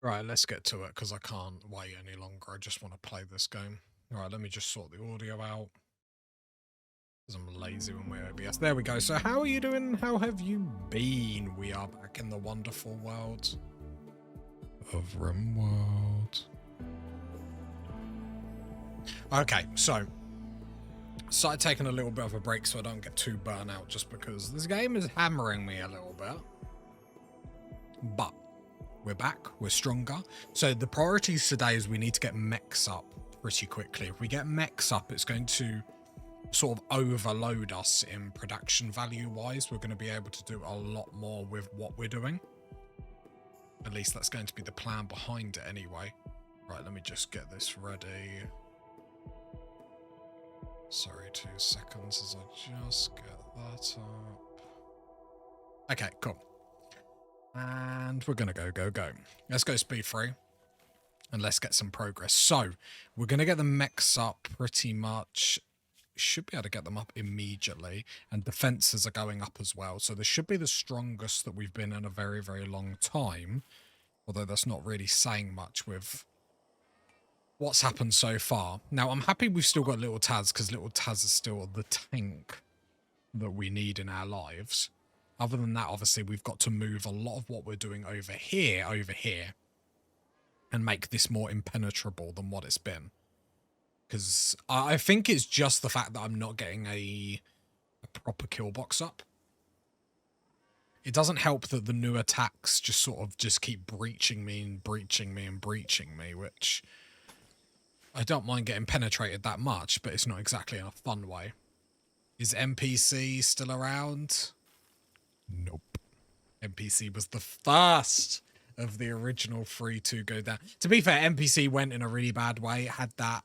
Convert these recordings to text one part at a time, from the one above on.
Right, let's get to it because I can't wait any longer. I just want to play this game. All right, let me just sort the audio out because I'm lazy with my OBS. There we go. So how are you doing? How have you been? We are back in the wonderful world of Rimworld. Okay, so started taking a little bit of a break so I don't get too burnt out just because this game is hammering me a little bit. But we're back, we're stronger. So the priorities today is we need to get mechs up pretty quickly. If we get mechs up, it's going to sort of overload us in production value wise. We're going to be able to do a lot more with what we're doing. At least that's going to be the plan behind it anyway. Right, let me just get this ready. Sorry, 2 seconds as I just get that up. Okay, cool. And we're going to go. Let's go speed 3. And let's get some progress. So, we're going to get the mechs up pretty much. Should be able to get them up immediately. And defenses are going up as well. So, this should be the strongest that we've been in a very, very long time. Although that's not really saying much with what's happened so far. Now, I'm happy we've still got Little Taz, because Little Taz is still the tank that we need in our lives. Other than that, obviously, we've got to move a lot of what we're doing over here, and make this more impenetrable than what it's been. Because I think it's just the fact that I'm not getting a proper kill box up. It doesn't help that the new attacks just sort of just keep breaching me and breaching me and breaching me, which I don't mind getting penetrated that much, but it's not exactly in a fun way. Is NPC still around? Nope. NPC was the first of the original 3 to go down. To be fair, NPC went in a really bad way. It had that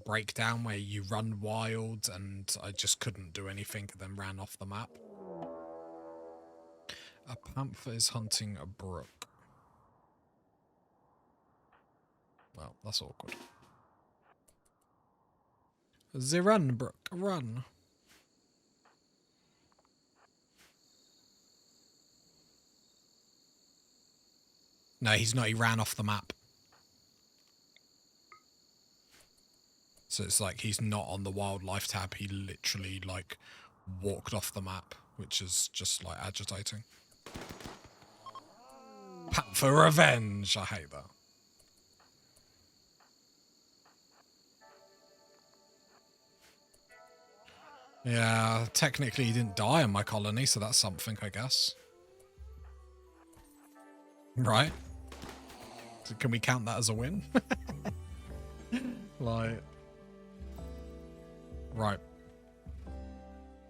breakdown where you run wild and I just couldn't do anything and then ran off the map. A panther is hunting a brook. Well, that's awkward. The run, brook, run. No, he's not. He ran off the map. So it's like he's not on the wildlife tab. He literally, like, walked off the map, which is just, like, agitating. Panther revenge! I hate that. Yeah, technically he didn't die in my colony, so that's something, I guess. Right? So can we count that as a win? Like... Right.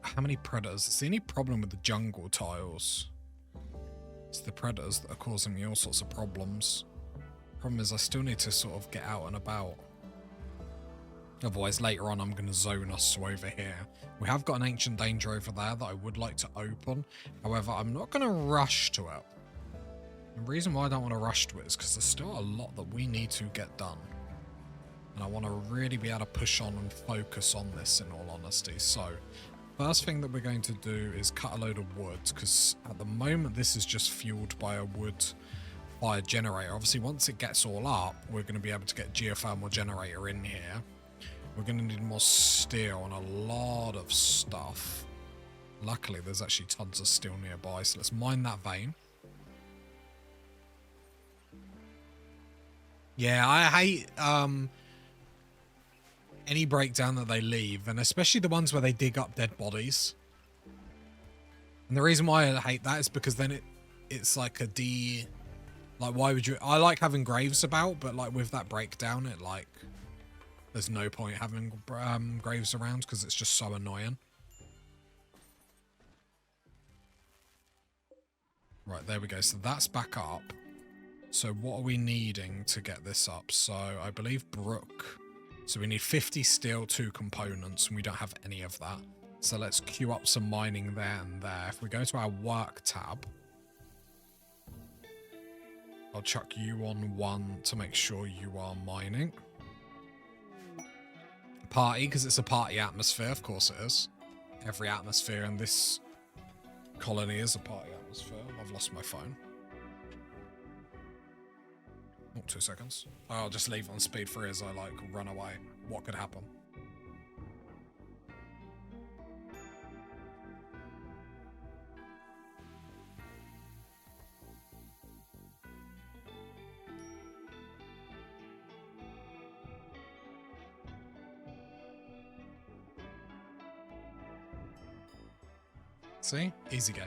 How many predators? It's the only problem with the jungle tiles. It's the predators that are causing me all sorts of problems. Problem is I still need to sort of get out and about. Otherwise later on I'm going to zone us to over here. We have got an ancient danger over there that I would like to open. However, I'm not going to rush to it. The reason why I don't want to rush to it is because there's still a lot that we need to get done. And I want to really be able to push on and focus on this in all honesty. So, first thing that we're going to do is cut a load of wood, because at the moment this is just fueled by a wood fire generator. Obviously once it gets all up, we're going to be able to get geothermal generator in here. We're going to need more steel and a lot of stuff. Luckily there's actually tons of steel nearby, so let's mine that vein. Yeah, I hate any breakdown that they leave, and especially the ones where they dig up dead bodies. And the reason why I hate that is because then it's like a like, why would you... I like having graves about, but like with that breakdown, it like... There's no point having graves around because it's just so annoying. Right, there we go. So that's back up. So what are we needing to get this up? So I believe brook. So we need 50 steel, 2 components, and we don't have any of that. So let's queue up some mining there and there. If we go to our work tab, I'll chuck you on 1 to make sure you are mining. Party, because it's a party atmosphere. Of course it is. Every atmosphere in this colony is a party atmosphere. I've lost my phone. 2 seconds. I'll just leave on speed 3 as I, like, run away. What could happen? See? Easy game.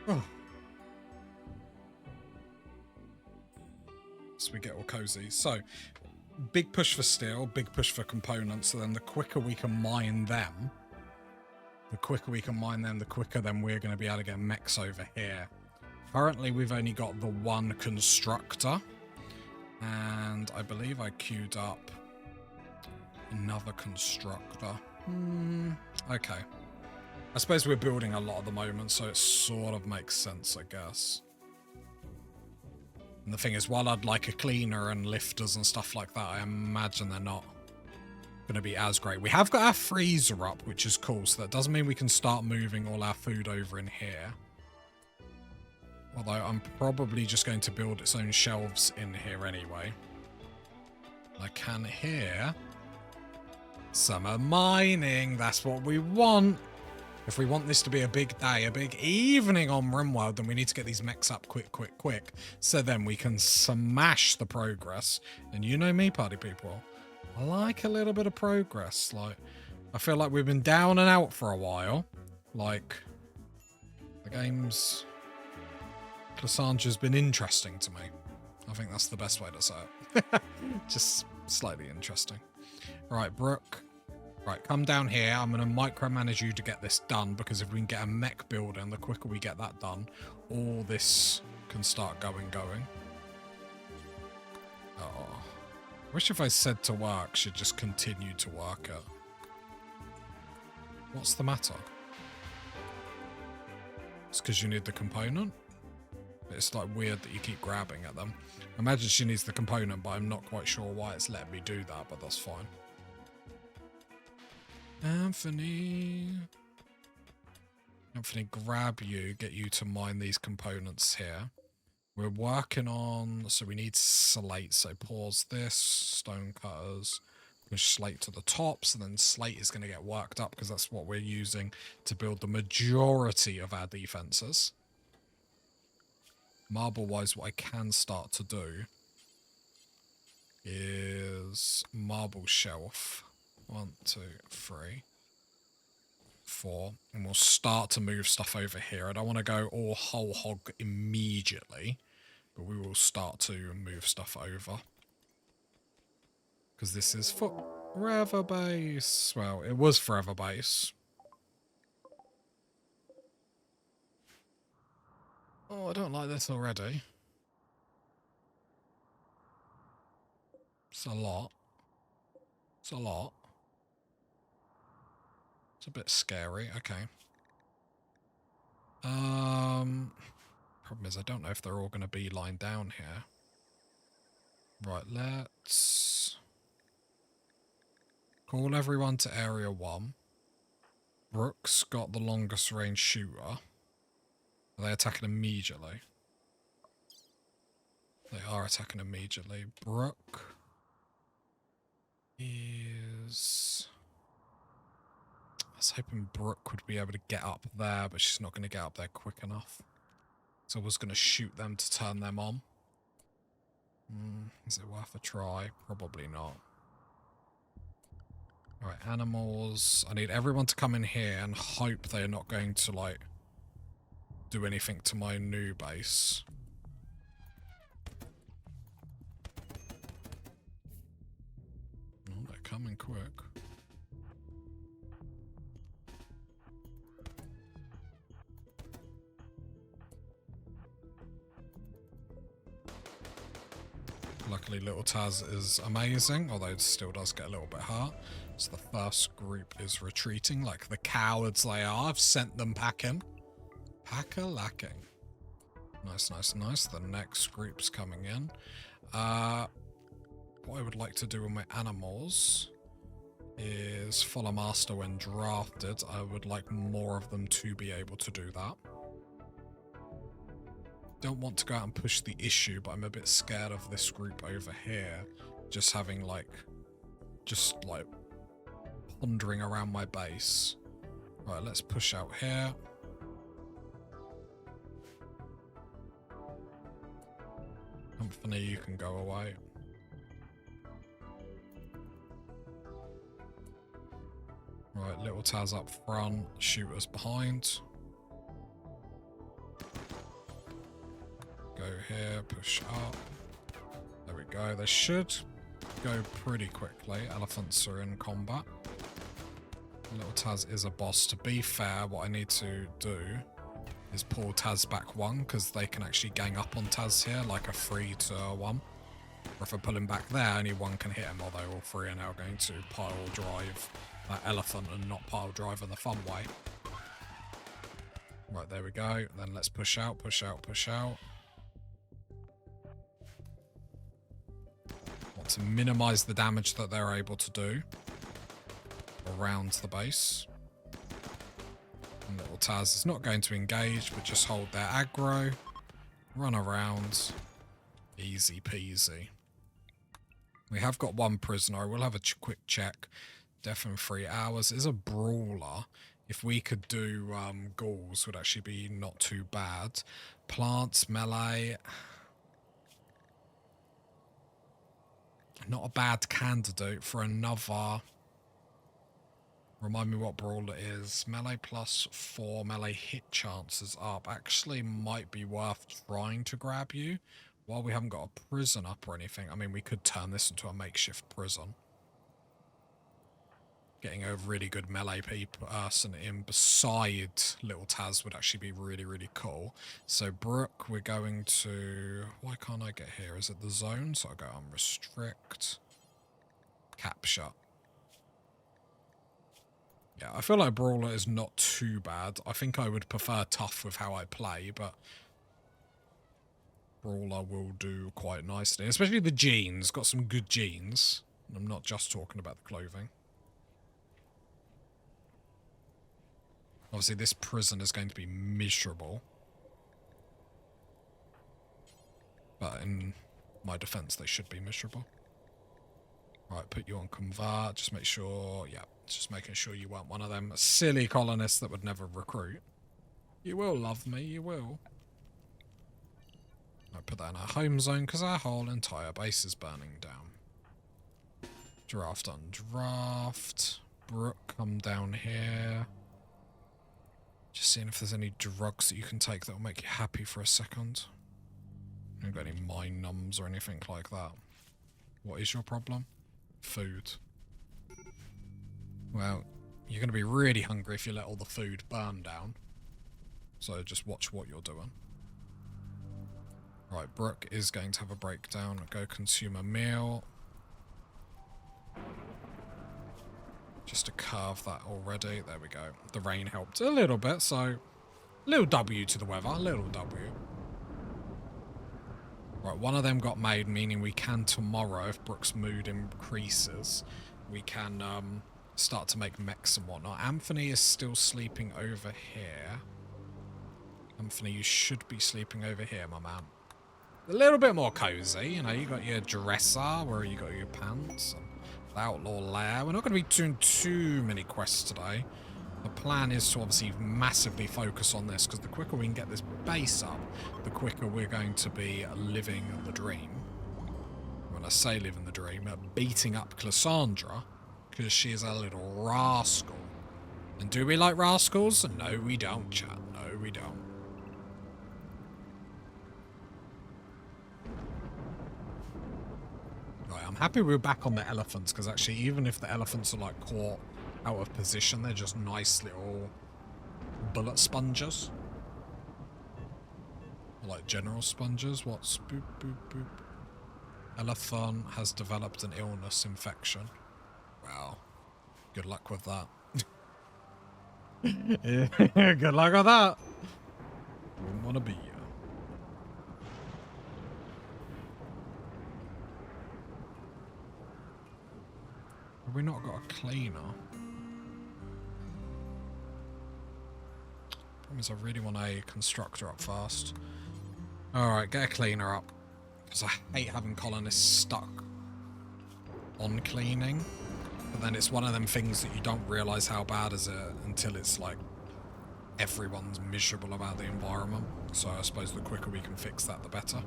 Oh. So we get all cozy. So, big push for steel, big push for components, so then the quicker we can mine them, the quicker then we're going to be able to get mechs over here. Currently, we've only got the one constructor, and I believe I queued up another constructor. Okay. I suppose we're building a lot at the moment, so it sort of makes sense, I guess. And the thing is, while I'd like a cleaner and lifters and stuff like that, I imagine they're not going to be as great. We have got our freezer up, which is cool, so that doesn't mean we can start moving all our food over in here. Although I'm probably just going to build its own shelves in here anyway. I can hear summer mining. That's what we want. If we want this to be a big day, a big evening on Rimworld, then we need to get these mechs up quick. So then we can smash the progress. And you know me, party people. I like a little bit of progress. Like, I feel like we've been down and out for a while. Like, the game's... Cassandra's been interesting to me. I think that's the best way to say it. Just slightly interesting. Right, Brooke. Right, come down here. I'm going to micromanage you to get this done, because if we can get a mech builder, and the quicker we get that done, all this can start going. Oh. I wish if I said to work, she'd just continue to work it. What's the matter? It's because you need the component? It's like weird that you keep grabbing at them. I imagine she needs the component, but I'm not quite sure why it's letting me do that, but that's fine. Anthony, grab you, get you to mine these components here. We're working on, so we need slate, so pause this, stone cutters, push slate to the top, so then slate is going to get worked up, because that's what we're using to build the majority of our defenses. Marble-wise, what I can start to do is marble shelf. 1, 2, 3, 4. And we'll start to move stuff over here. I don't want to go all whole hog immediately, but we will start to move stuff over. Because this is Forever Base. Well, it was Forever Base. Oh, I don't like this already. It's a lot. It's a lot. It's a bit scary. Okay. Problem is I don't know if they're all going to be lined down here. Right, let's call everyone to Area 1. Brooke's got the longest range shooter. Are they attacking immediately? They are attacking immediately. Brooke is... I was hoping Brooke would be able to get up there, but she's not going to get up there quick enough. So I was going to shoot them to turn them on. Is it worth a try? Probably not. Alright, animals. I need everyone to come in here and hope they're not going to, like, do anything to my new base. Oh, they're coming quick. Luckily, little Taz is amazing, although it still does get a little bit hurt. So the first group is retreating like the cowards they are. I've sent them packing. Pack-a-lacking. Nice, nice, nice. The next group's coming in. What I would like to do with my animals is follow master when drafted. I would like more of them to be able to do that. don't want to go out and push the issue, but I'm a bit scared of this group over here just having like wandering around my base. Right, let's push out here. Company, you can go away. Right, little Taz up front, shooters behind. Go here, push up. There we go. They should go pretty quickly. Elephants are in combat. Little Taz is a boss. To be fair, what I need to do is pull Taz back one, because they can actually gang up on Taz here, like a 3-1. Or if I pull him back there, only one can hit him, although all three are now going to pile drive that elephant and not pile drive in the fun way. Right, there we go. Then let's push out, push out, push out. Want to minimize the damage that they're able to do around the base. And little Taz is not going to engage, but just hold their aggro, run around, easy peasy. We have got one prisoner. We'll have a quick check. Death in 3 hours is a brawler. If we could do ghouls, would actually be not too bad. Plants, melee. Not a bad candidate for another. Remind me what brawler is. Melee plus 4 melee hit chances up. Actually might be worth trying to grab you. While we haven't got a prison up or anything. I mean, we could turn this into a makeshift prison. Getting a really good melee person in beside little Taz would actually be really, really cool. So Brooke, we're going to... Why can't I get here? Is it the zone? So I'll go on restrict. Capture. Yeah, I feel like brawler is not too bad. I think I would prefer tough with how I play, but brawler will do quite nicely. Especially the jeans. Got some good jeans. And I'm not just talking about the clothing. Obviously, this prison is going to be miserable. But in my defense, they should be miserable. Right, put you on convert. Just make sure, yeah, just making sure you weren't one of them silly colonists that would never recruit. You will love me, you will. I put that in our home zone because our whole entire base is burning down. Draft on draft. Brooke, come down here. Just seeing if there's any drugs that you can take that will make you happy for a second. You haven't got any mind numbs or anything like that. What is your problem? Food. Well, you're going to be really hungry if you let all the food burn down. So just watch what you're doing. Right, Brooke is going to have a breakdown. Go consume a meal. Just to carve that already. There we go. The rain helped a little bit, so... Little W to the weather. Little W. Right, one of them got made, meaning we can tomorrow, if Brooke's mood increases, we can start to make mechs and whatnot. Anthony is still sleeping over here. Anthony, you should be sleeping over here, my man. A little bit more cozy, you know, you got your dresser, where you got your pants, and the outlaw lair. We're not going to be doing too many quests today. The plan is to obviously massively focus on this, because the quicker we can get this base up, the quicker we're going to be living the dream. When I say living the dream, beating up Cassandra, because she is a little rascal. And do we like rascals? No, we don't, chat. No, we don't. Right, I'm happy we're back on the elephants, because actually, even if the elephants are like caught out of position, they're just nice little bullet sponges. Or like general sponges. What's boop, boop, boop. Elephant has developed an illness infection. Wow. Good luck with that. Good luck with that. Wouldn't want to be you. Have we not got a cleaner? Problem is I really want a constructor up fast. Alright, get a cleaner up. Because I hate having colonists stuck on cleaning. But then it's one of them things that you don't realise how bad is it until it's like everyone's miserable about the environment. So I suppose the quicker we can fix that, the better.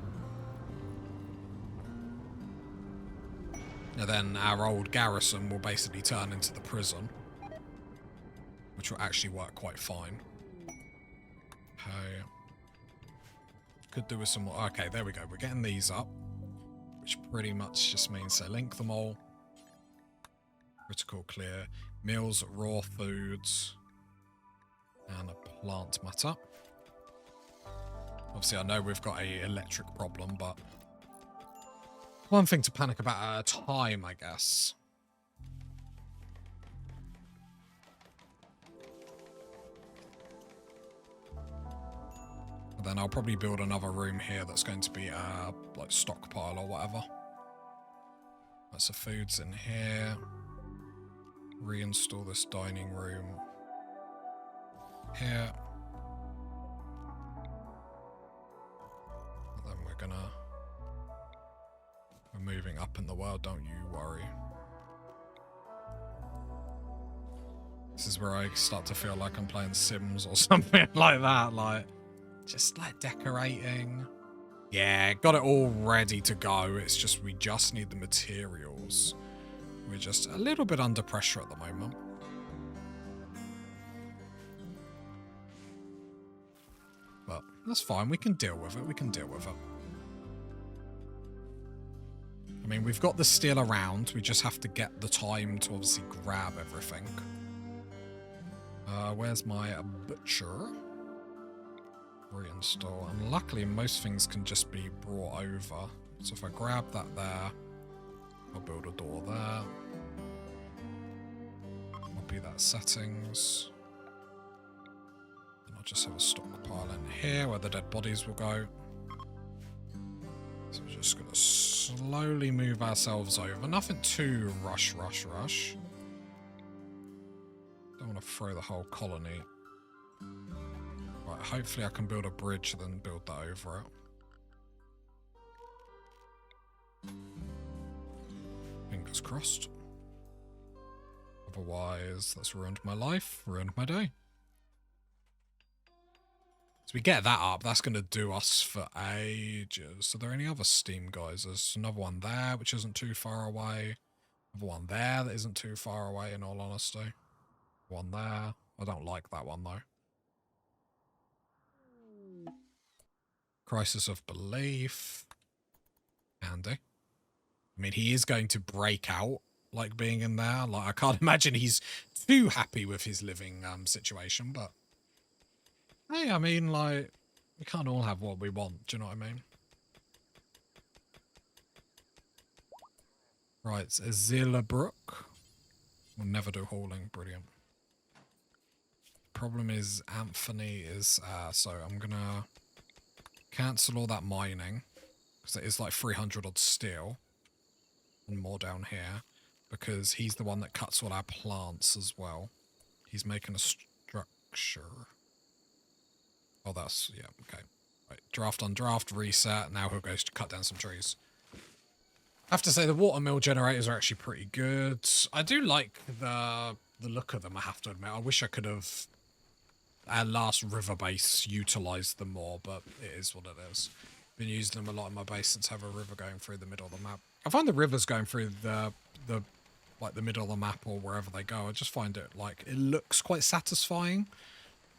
And then our old garrison will basically turn into the prison, which will actually work quite fine. Okay. Could do with some more. Okay, there we go. We're getting these up, which pretty much just means they link them all. Critical clear. Meals, raw foods, and a plant matter. Obviously, I know we've got a electric problem, but one thing to panic about at a time, I guess. And then I'll probably build another room here that's going to be a like stockpile or whatever. That's the foods in here. Reinstall this dining room here. And then we're moving up in the world, don't you worry. This is where I start to feel like I'm playing Sims or something like that, like just like decorating. Yeah, got it all ready to go. It's just we just need the materials. We're just a little bit under pressure at the moment. But that's fine. We can deal with it. We can deal with it. I mean, we've got the steel around. We just have to get the time to obviously grab everything. Where's my butcher? Reinstall. And luckily, most things can just be brought over. So if I grab that there, I'll build a door there. Copy that settings. And I'll just have a stockpile in here where the dead bodies will go. So we're just going to slowly move ourselves over. Nothing too rush. Don't want to throw the whole colony. Right, hopefully I can build a bridge and then build that over it. Fingers crossed. Otherwise, that's ruined my life, ruined my day. So we get that up, that's going to do us for ages. Are there any other steam geysers? Another one there, which isn't too far away. Another one there that isn't too far away, in all honesty. One there. I don't like that one, though. Crisis of belief. Handy. I mean, he is going to break out, like, being in there. Like, I can't imagine he's too happy with his living situation, but... Hey, I mean, like, we can't all have what we want, do you know what I mean? Right, Azilabrook. We'll never do hauling, brilliant. Problem is, Anthony is, so I'm gonna cancel all that mining, because it is like 300 odd steel, and more down here, because he's the one that cuts all our plants as well. He's making a structure. Oh, that's, yeah, okay. Right, draft on draft, reset, now he'll go to cut down some trees. I have to say, the watermill generators are actually pretty good. I do like the look of them, I have to admit. I wish I could have, our last river base, utilised them more, but it is what it is. Been using them a lot in my base since I have a river going through the middle of the map. I find the rivers going through the middle of the map or wherever they go, I just find it, like, it looks quite satisfying,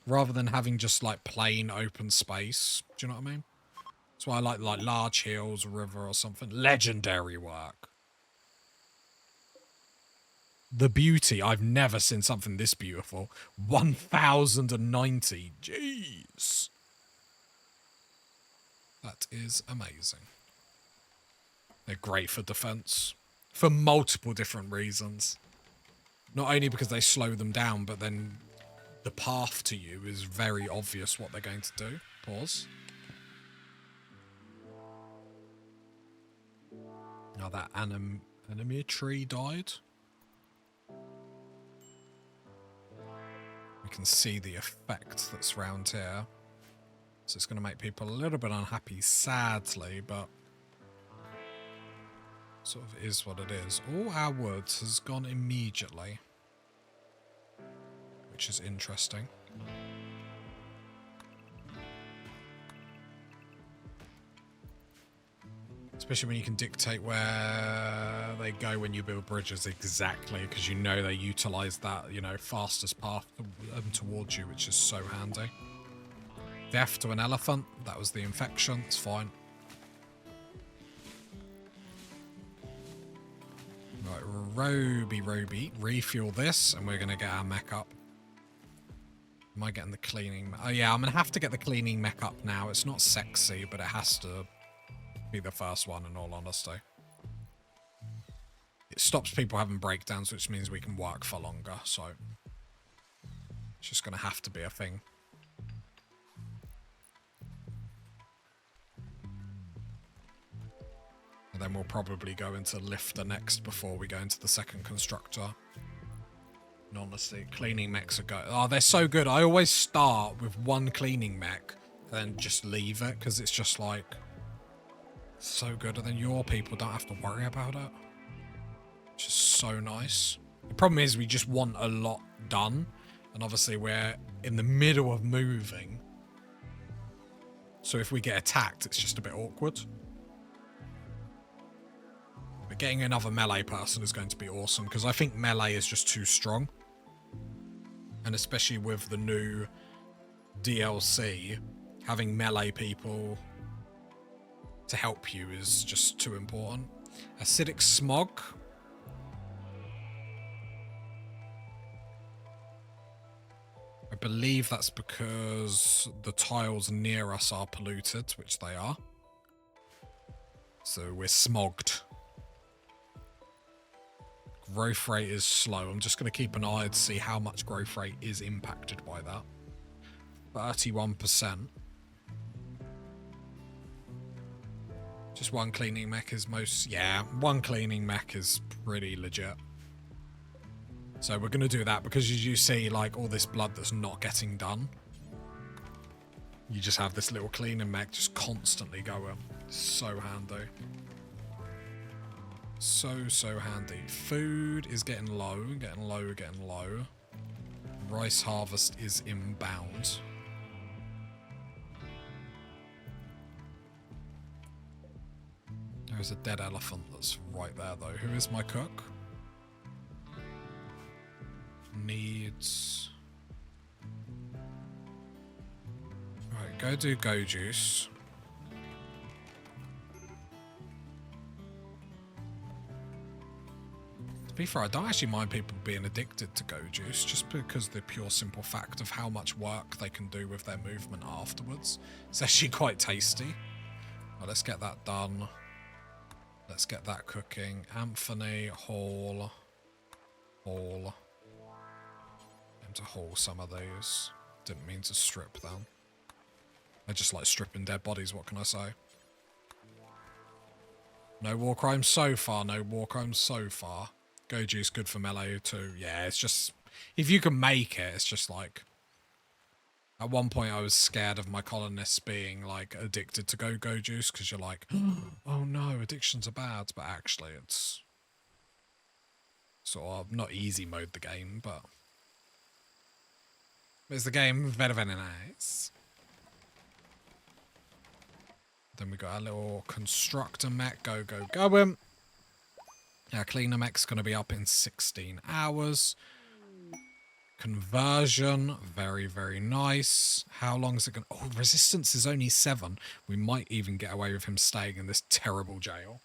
rather than having just, like, plain open space. Do you know what I mean? That's why I like large hills, a river or something. Legendary work. The beauty. I've never seen something this beautiful. 1090. Jeez. That is amazing. They're great for defense. For multiple different reasons. Not only because they slow them down, but then the path to you is very obvious what they're going to do. Pause. Now that enemy tree died. We can see the effect that's round here. So it's going to make people a little bit unhappy, sadly, but sort of is what it is. All our woods has gone immediately, which is interesting. Especially when you can dictate where they go when you build bridges exactly, because you know they utilize that, you know, fastest path towards you, which is so handy. Death to an elephant, that was the infection, it's fine. Right, Roby, refuel this, and we're going to get our mech up. Am I getting the cleaning? Oh yeah, I'm going to have to get the cleaning mech up now. It's not sexy, but it has to be the first one, in all honesty. It stops people having breakdowns, which means we can work for longer, so it's just going to have to be a thing. And then we'll probably go into lifter next before we go into the second constructor. And honestly, cleaning mechs are good. Oh, they're so good. I always start with one cleaning mech and then just leave it, because it's just like so good, and then your people don't have to worry about it. Which is so nice. The problem is we just want a lot done, and obviously we're in the middle of moving. So if we get attacked, it's just a bit awkward. But getting another melee person is going to be awesome, because I think melee is just too strong. And especially with the new DLC, having melee people to help you is just too important. Acidic smog. I believe that's because the tiles near us are polluted, which they are. So we're smogged. Growth rate is slow. I'm just going to keep an eye to see how much growth rate is impacted by that. 31%. Just one cleaning mech is most... Yeah, one cleaning mech is pretty legit. So we're going to do that because as you see, like, all this blood that's not getting done. You just have this little cleaning mech just constantly going. So handy. So handy. Food is getting low, getting low, getting low. Rice harvest is inbound. There's a dead elephant that's right there, though. Who is my cook? Needs... Right, go do go juice. To be fair, I don't actually mind people being addicted to go juice, just because the pure simple fact of how much work they can do with their movement afterwards. It's actually quite tasty. Well, let's get that done. Let's get that cooking. Anthony, haul. Haul. Aim to haul some of these. Didn't mean to strip them. I just like stripping dead bodies, what can I say? No war crimes so far, no war crimes so far. Go juice, good for melee too. Yeah, it's just... If you can make it, it's just like... At one point I was scared of my colonists being like addicted to go juice, because you're like, oh no, addictions are bad, but actually it's sort of not easy mode the game, but it's the game very, very nice. Then we got our little constructor mech, go him. Our cleaner mech's gonna be up in 16 hours. Conversion, very, very nice. How long is it going to... Oh, resistance is only 7. We might even get away with him staying in this terrible jail.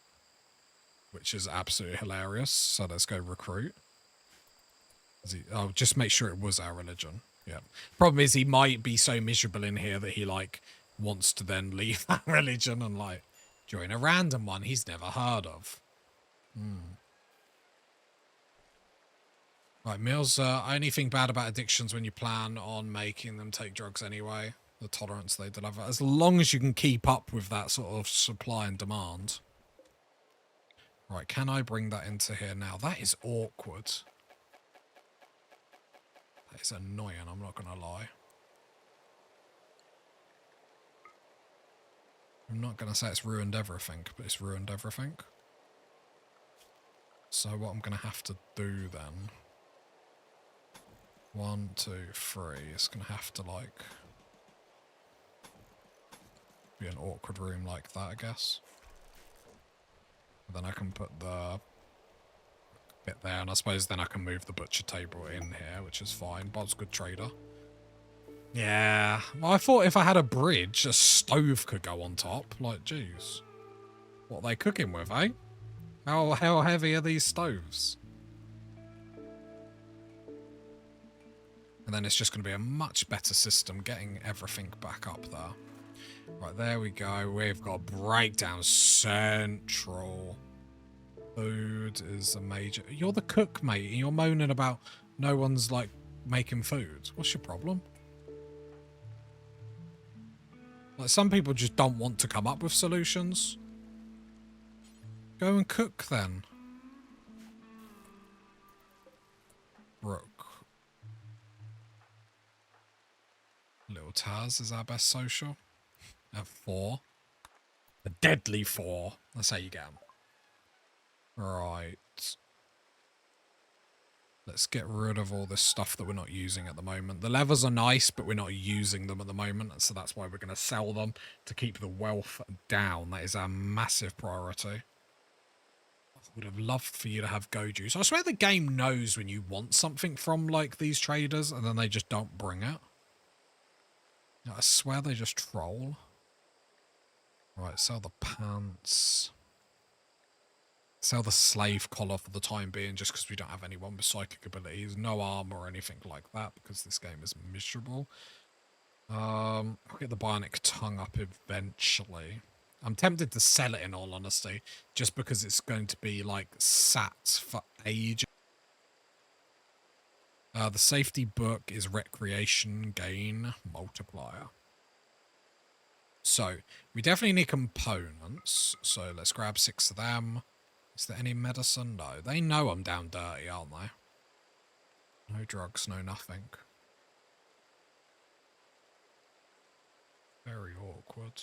Which is absolutely hilarious. So let's go recruit. Oh, just make sure it was our religion. Yeah. Problem is he might be so miserable in here that he, like, wants to then leave that religion and, like, join a random one he's never heard of. Right, meals, only thing bad about addictions when you plan on making them take drugs anyway. The tolerance they deliver. As long as you can keep up with that sort of supply and demand. Right, can I bring that into here now? That is awkward. That is annoying, I'm not going to lie. I'm not going to say it's ruined everything, but it's ruined everything. So what I'm going to have to do then... 1, 2, 3. It's going to have to, like... be an awkward room like that, I guess. And then I can put the bit there, and I suppose then I can move the butcher table in here, which is fine. Bob's a good trader. Yeah, well, I thought if I had a bridge, a stove could go on top. Like, jeez. What are they cooking with, eh? How heavy are these stoves? And then it's just going to be a much better system getting everything back up there. Right, there we go. We've got breakdown central. Food is a major... You're the cook, mate, and you're moaning about no one's, like, making food. What's your problem? Like, some people just don't want to come up with solutions. Go and cook, then. Rook. Little Taz is our best social. At 4. A deadly 4. That's how you get them. Right. Let's get rid of all this stuff that we're not using at the moment. The levers are nice, but we're not using them at the moment, so that's why we're going to sell them to keep the wealth down. That is our massive priority. I would have loved for you to have go juice. I swear the game knows when you want something from, like, these traders, and then they just don't bring it. I swear they just troll. Right, sell the pants. Sell the slave collar for the time being, just because we don't have anyone with psychic abilities. No armor or anything like that, because this game is miserable. I'll get the bionic tongue up eventually. I'm tempted to sell it, in all honesty, just because it's going to be, like, sat for ages. The safety book is recreation gain multiplier. So, we definitely need components. So, let's grab 6 of them. Is there any medicine? No. They know I'm down dirty, aren't they? No drugs, no nothing. Very awkward.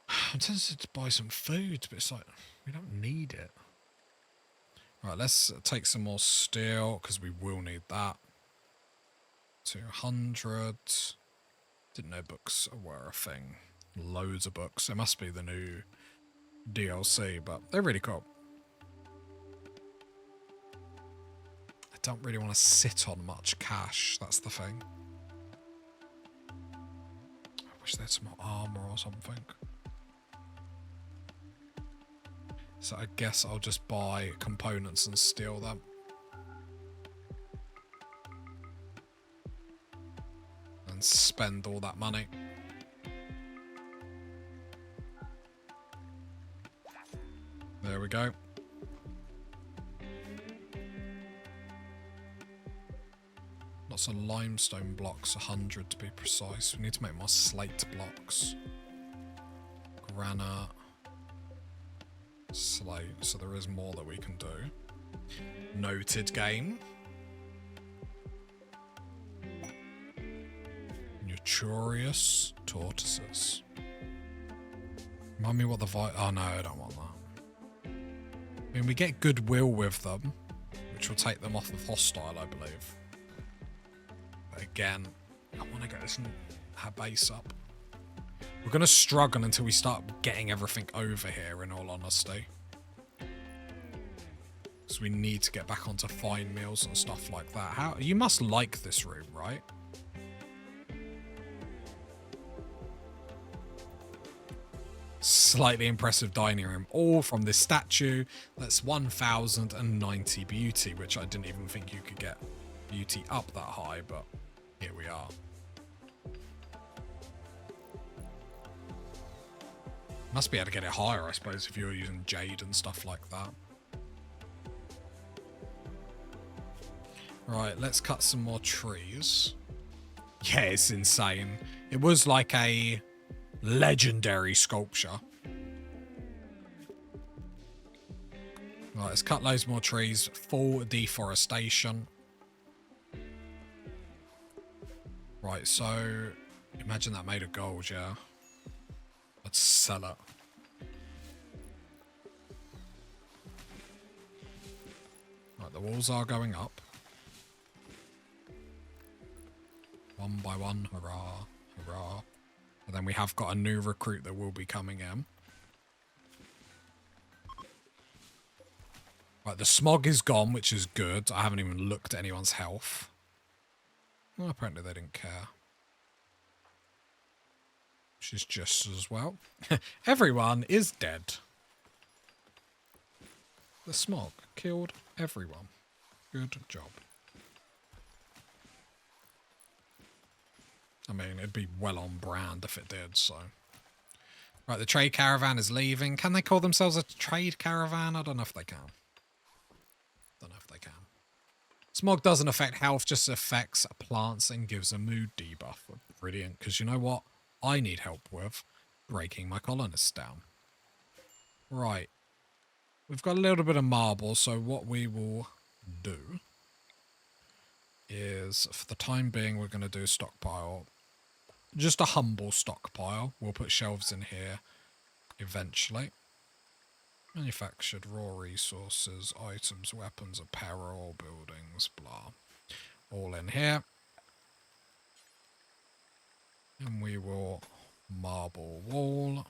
I'm tempted to buy some food, but it's like, we don't need it. Right, let's take some more steel, because we will need that. 200. Didn't know books were a thing. Loads of books. It must be the new DLC, but they're really cool. I don't really want to sit on much cash, that's the thing. I wish they had some more armor or something. So I guess I'll just buy components and steal them. And spend all that money. There we go. Lots of limestone blocks, 100 to be precise. We need to make more slate blocks. Granite. Slate, so there is more that we can do. Noted game. Nuturious tortoises. Remind me what the oh no, I don't want that. I mean, we get goodwill with them, which will take them off of hostile, I believe. But again, I want to get this our base up. We're going to struggle until we start getting everything over here, in all honesty. So we need to get back onto fine meals and stuff like that. You must like this room, right? Slightly impressive dining room, all from this statue. That's 1090 beauty, which I didn't even think you could get beauty up that high, but here we are. Must be able to get it higher, I suppose, if you're using jade and stuff like that. Right, let's cut some more trees. Yeah, it's insane. It was like a legendary sculpture. Right, let's cut loads more trees. Full deforestation. Right, so Imagine that made of gold, yeah. Let's sell it. Right, the walls are going up. One by one, hurrah, hurrah. And then we have got a new recruit that will be coming in. Right, the smog is gone, which is good. I haven't even looked at anyone's health. Well, apparently they didn't care. Which is just as well. Everyone is dead. The smog killed everyone. Good job. I mean, it'd be well on brand if it did, so. Right, the trade caravan is leaving. Can they call themselves a trade caravan? I don't know if they can. Don't know if they can. Smog doesn't affect health, just affects plants and gives a mood debuff. Brilliant, because you know what I need help with? Breaking my colonists down. Right. We've got a little bit of marble, so what we will do is, for the time being, we're going to do a stockpile. Just a humble stockpile. We'll put shelves in here eventually. Manufactured raw resources, items, weapons, apparel, buildings, blah. All in here. And we will marble wall.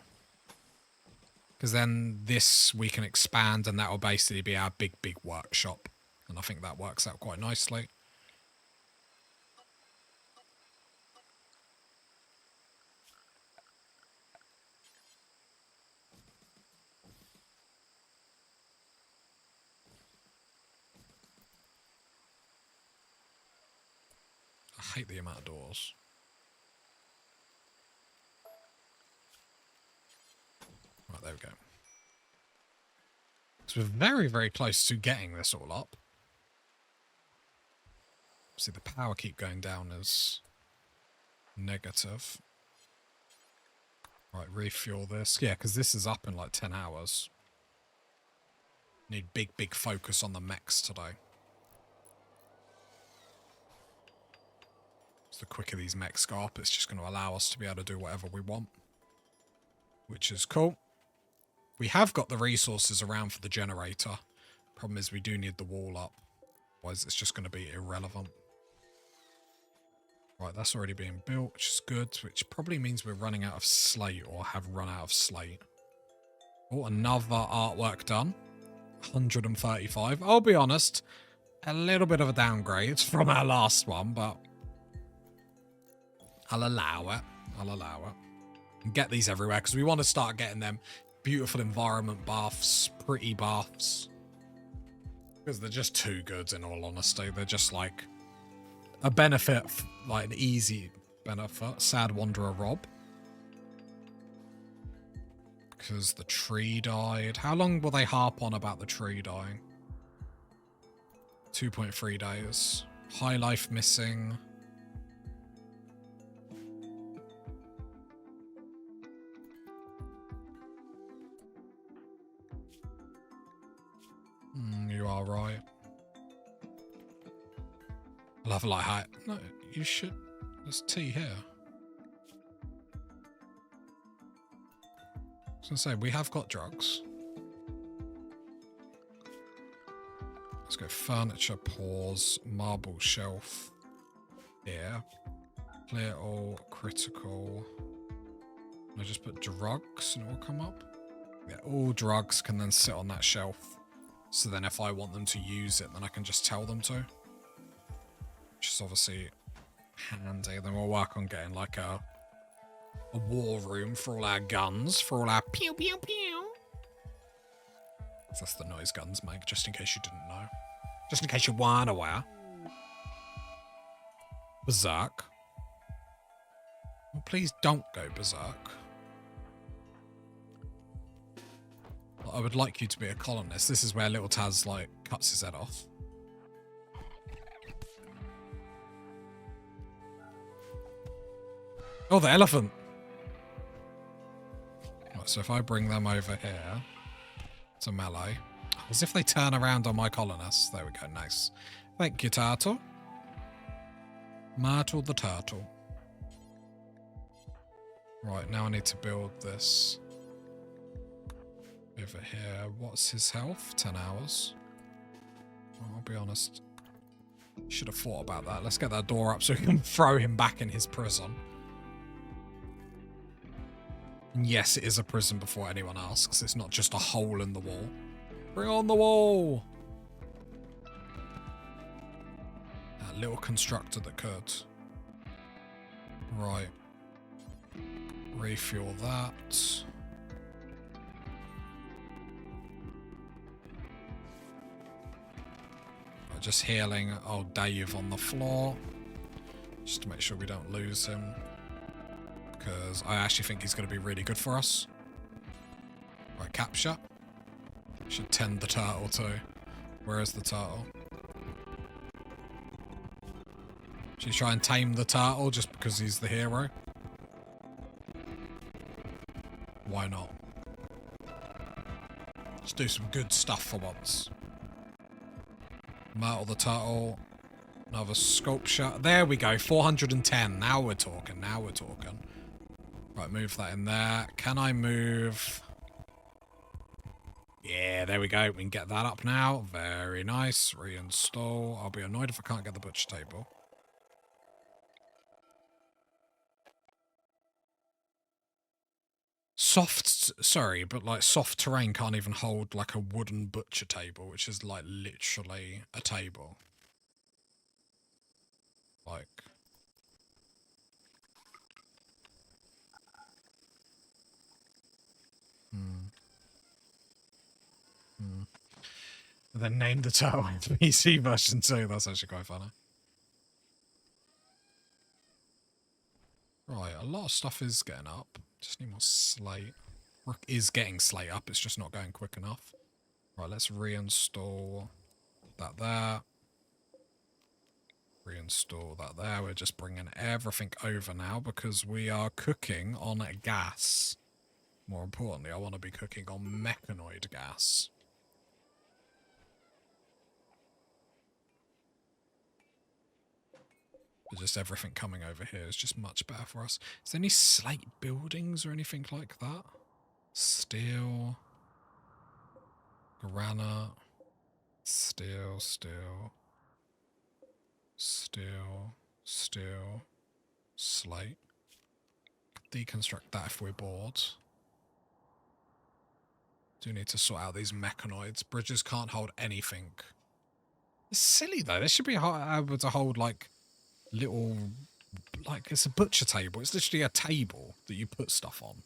Because then this we can expand and that will basically be our big workshop. And I think that works out quite nicely. I hate the amount of doors. Right, there we go. So we're very close to getting this all up. See, the power keep going down as negative. Right, refuel this. Yeah, because this is up in like 10 hours. Need big focus on the mechs today. So the quicker these mechs go up, it's just going to allow us to be able to do whatever we want. Which is cool. We have got the resources around for the generator. Problem is we do need the wall up. Otherwise it's just going to be irrelevant. Right, that's already being built, which is good. Which probably means we're running out of slate or have run out of slate. Oh, another artwork done. 135. I'll be honest, a little bit of a downgrade from our last one, but I'll allow it. I'll allow it. And get these everywhere because we want to start getting them beautiful environment buffs, pretty buffs. Because they're just too good, in all honesty. They're just like a benefit, like an easy benefit. Sad Wanderer Rob. Because the tree died. How long will they harp on about the tree dying? 2.3 days. High life missing. You are right. I love like how... No, you should... There's tea here. I was going to say, we have got drugs. Let's go furniture, pause, marble shelf. Here. Clear all, critical. Can I just put drugs and it will come up? Yeah, all drugs can then sit on that shelf. So then if I want them to use it, then I can just tell them to. Which is obviously handy. Then we'll work on getting like a war room for all our guns, for all our pew pew pew. That's the noise guns make, just in case you didn't know. Just in case you weren't aware. Berserk. Well, please don't go berserk. I would like you to be a colonist. This is where little Taz, like, cuts his head off. Oh, the elephant! Right, so if I bring them over here to melee, as if they turn around on my colonists. There we go, nice. Thank you, Turtle. Myrtle the Turtle. Right, now I need to build this over here. What's his health? 10 hours. Well, I'll be honest. Should have thought about that. Let's get that door up so we can throw him back in his prison. And yes, it is a prison before anyone asks. It's not just a hole in the wall. Bring on the wall! That little constructor that could. Right. Refuel that. Just healing old Dave on the floor. Just to make sure we don't lose him. Because I actually think he's going to be really good for us. Right, capture. Should tend the turtle too. Where is the turtle? Should you try and tame the turtle just because he's the hero? Why not? Let's do some good stuff for once. Myrtle the turtle. Another sculpture. There we go. 410. Now we're talking. Now we're talking. Right, move that in there. Can I move? Yeah, there we go. We can get that up now. Very nice. Reinstall. I'll be annoyed if I can't get the butcher table. Sorry, but like soft terrain can't even hold like a wooden butcher table, which is like literally a table. Like. And then name the turtle in the PC version too. That's actually quite funny. Right, a lot of stuff is getting up. Just need more slate. Rook is getting slate up, it's just not going quick enough. Right, let's reinstall that there. Reinstall that there. We're just bringing everything over now because we are cooking on gas. More importantly, I want to be cooking on mechanoid gas. But just everything coming over here is just much better for us. Is there any slate buildings or anything like that? Steel. Granite. Steel, steel. Steel, steel. Slate. Deconstruct that if we're bored. Do need to sort out these mechanoids. Bridges can't hold anything. It's silly though. They should be able to hold like little, like it's a butcher table. It's literally a table that you put stuff on.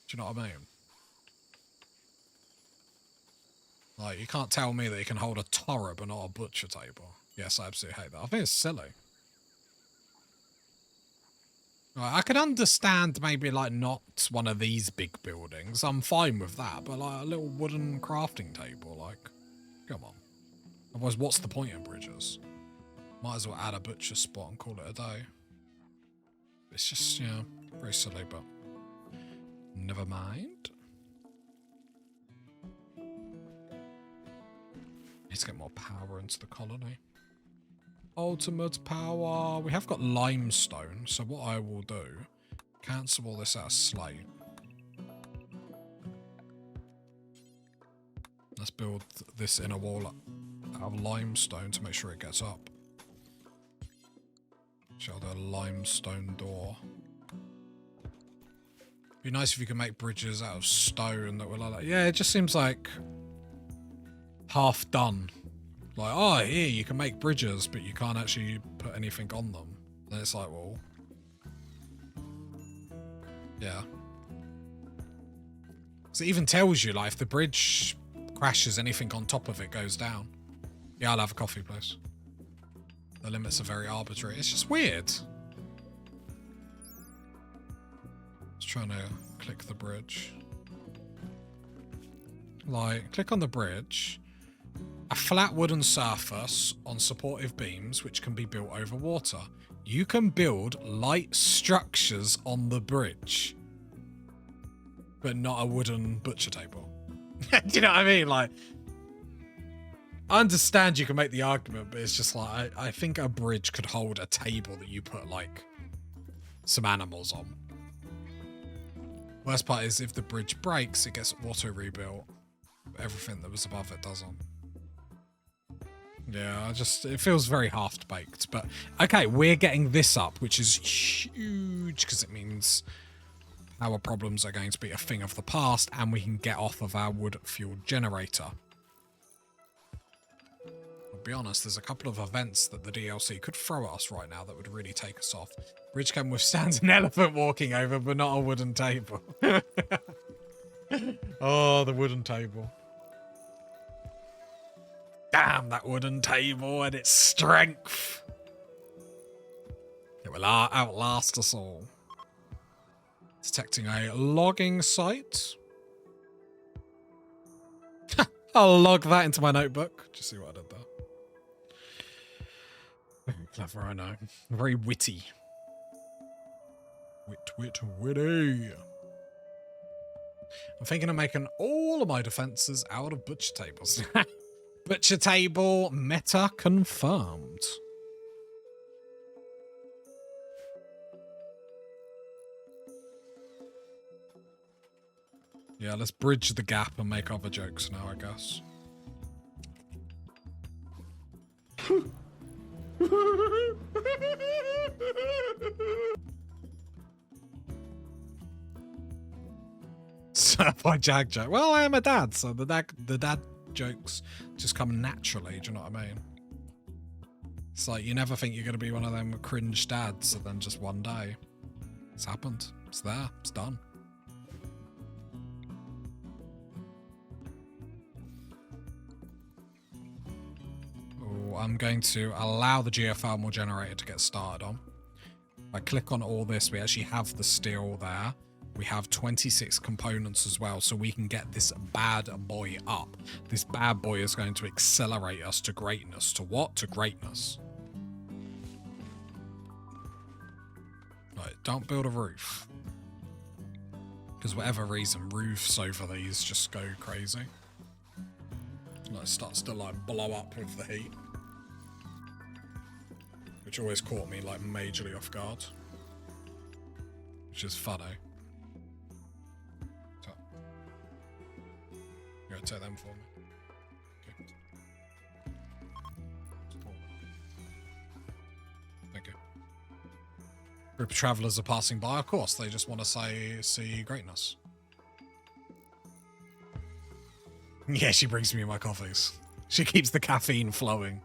Do you know what I mean? Like you can't tell me that you can hold a turret but not a butcher table. Yes, I absolutely hate that. I think it's silly. I can understand maybe like not one of these big buildings. I'm fine with that, but like a little wooden crafting table, like, come on. Otherwise, what's the point in bridges? Might as well add a butcher spot and call it a day. It's just, yeah, very silly, but never mind. Need to get more power into the colony. Ultimate power. We have got limestone, so what I will do, cancel all this out of slate. Let's build this inner wall out of limestone to make sure it gets up. Shall do a limestone door. Be nice if you could make bridges out of stone that were like that. Yeah, it just seems like half done. Like, oh, here, you can make bridges, but you can't actually put anything on them. Then it's like, well... yeah. So it even tells you, like, if the bridge crashes, anything on top of it goes down. Yeah, I'll have a coffee, please. The limits are very arbitrary. It's just weird. Just trying to click the bridge. Like, click on the bridge... A flat wooden surface on supportive beams which can be built over water. You can build light structures on the bridge. But not a wooden butcher table. Do you know what I mean? Like, I understand you can make the argument, but it's just like, I think a bridge could hold a table that you put, like, some animals on. Worst part is if the bridge breaks, it gets auto rebuilt. Everything that was above it doesn't. Yeah, it feels very half-baked. But okay, we're getting this up, which is huge because it means our problems are going to be a thing of the past, and we can get off of our wood-fueled generator. I'll be honest, there's a couple of events that the DLC could throw at us right now that would really take us off. Bridge can withstand an elephant walking over, but not a wooden table. Oh, the wooden table. Damn that wooden table and its strength. It will outlast us all. Detecting a logging site. I'll log that into my notebook. Just see what I did there. Very clever, I know. Very witty. Witty. I'm thinking of making all of my defenses out of butcher tables. Butcher table meta confirmed. Yeah, let's bridge the gap and make other jokes now, I guess. Certified jag joke. Well, I am a dad, so the dad jokes just come naturally, do you know what I mean? It's like you never think you're going to be one of them cringe dads, and then just one day, it's happened. It's there. It's done. Oh, I'm going to allow the geothermal generator to get started on. If I click on all this, we actually have the steel there. We have 26 components as well, so we can get this bad boy up. This bad boy is going to accelerate us to greatness. To what? To greatness. Right, don't build a roof. Because whatever reason, roofs over these just go crazy. Like, it starts to like blow up with the heat. Which always caught me like majorly off guard. Which is funny. You gotta take them for me. Okay. Thank you. Group of travellers are passing by. Of course, they just want to see greatness. Yeah, she brings me my coffees. She keeps the caffeine flowing.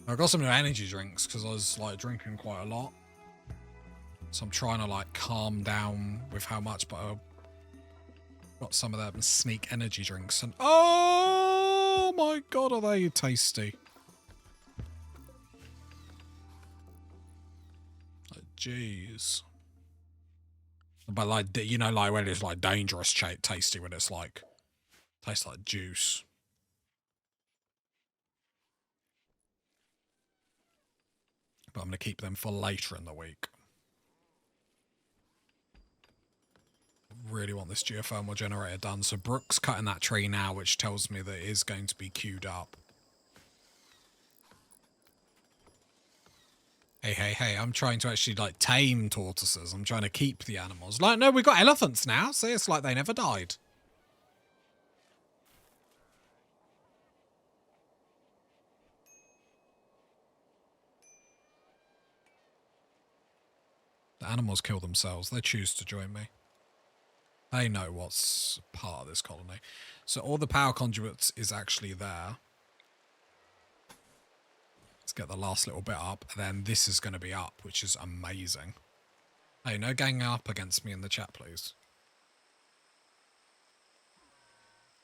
I got some new energy drinks because I was like drinking quite a lot. So I'm trying to like calm down with how much, but I got some of them sneak energy drinks, and oh my god, are they tasty. Like, jeez. But like, you know, like when it's like dangerous tasty, when it's like, tastes like juice. But I'm going to keep them for later in the week. Really want this geothermal generator done. So Brooke's cutting that tree now, which tells me that it is going to be queued up. Hey, I'm trying to actually like tame tortoises. I'm trying to keep the animals. Like, no, we've got elephants now. See, it's like they never died. The animals kill themselves. They choose to join me. They know what's part of this colony. So all the power conduits is actually there. Let's get the last little bit up. And then this is going to be up, which is amazing. Hey, no ganging up against me in the chat, please.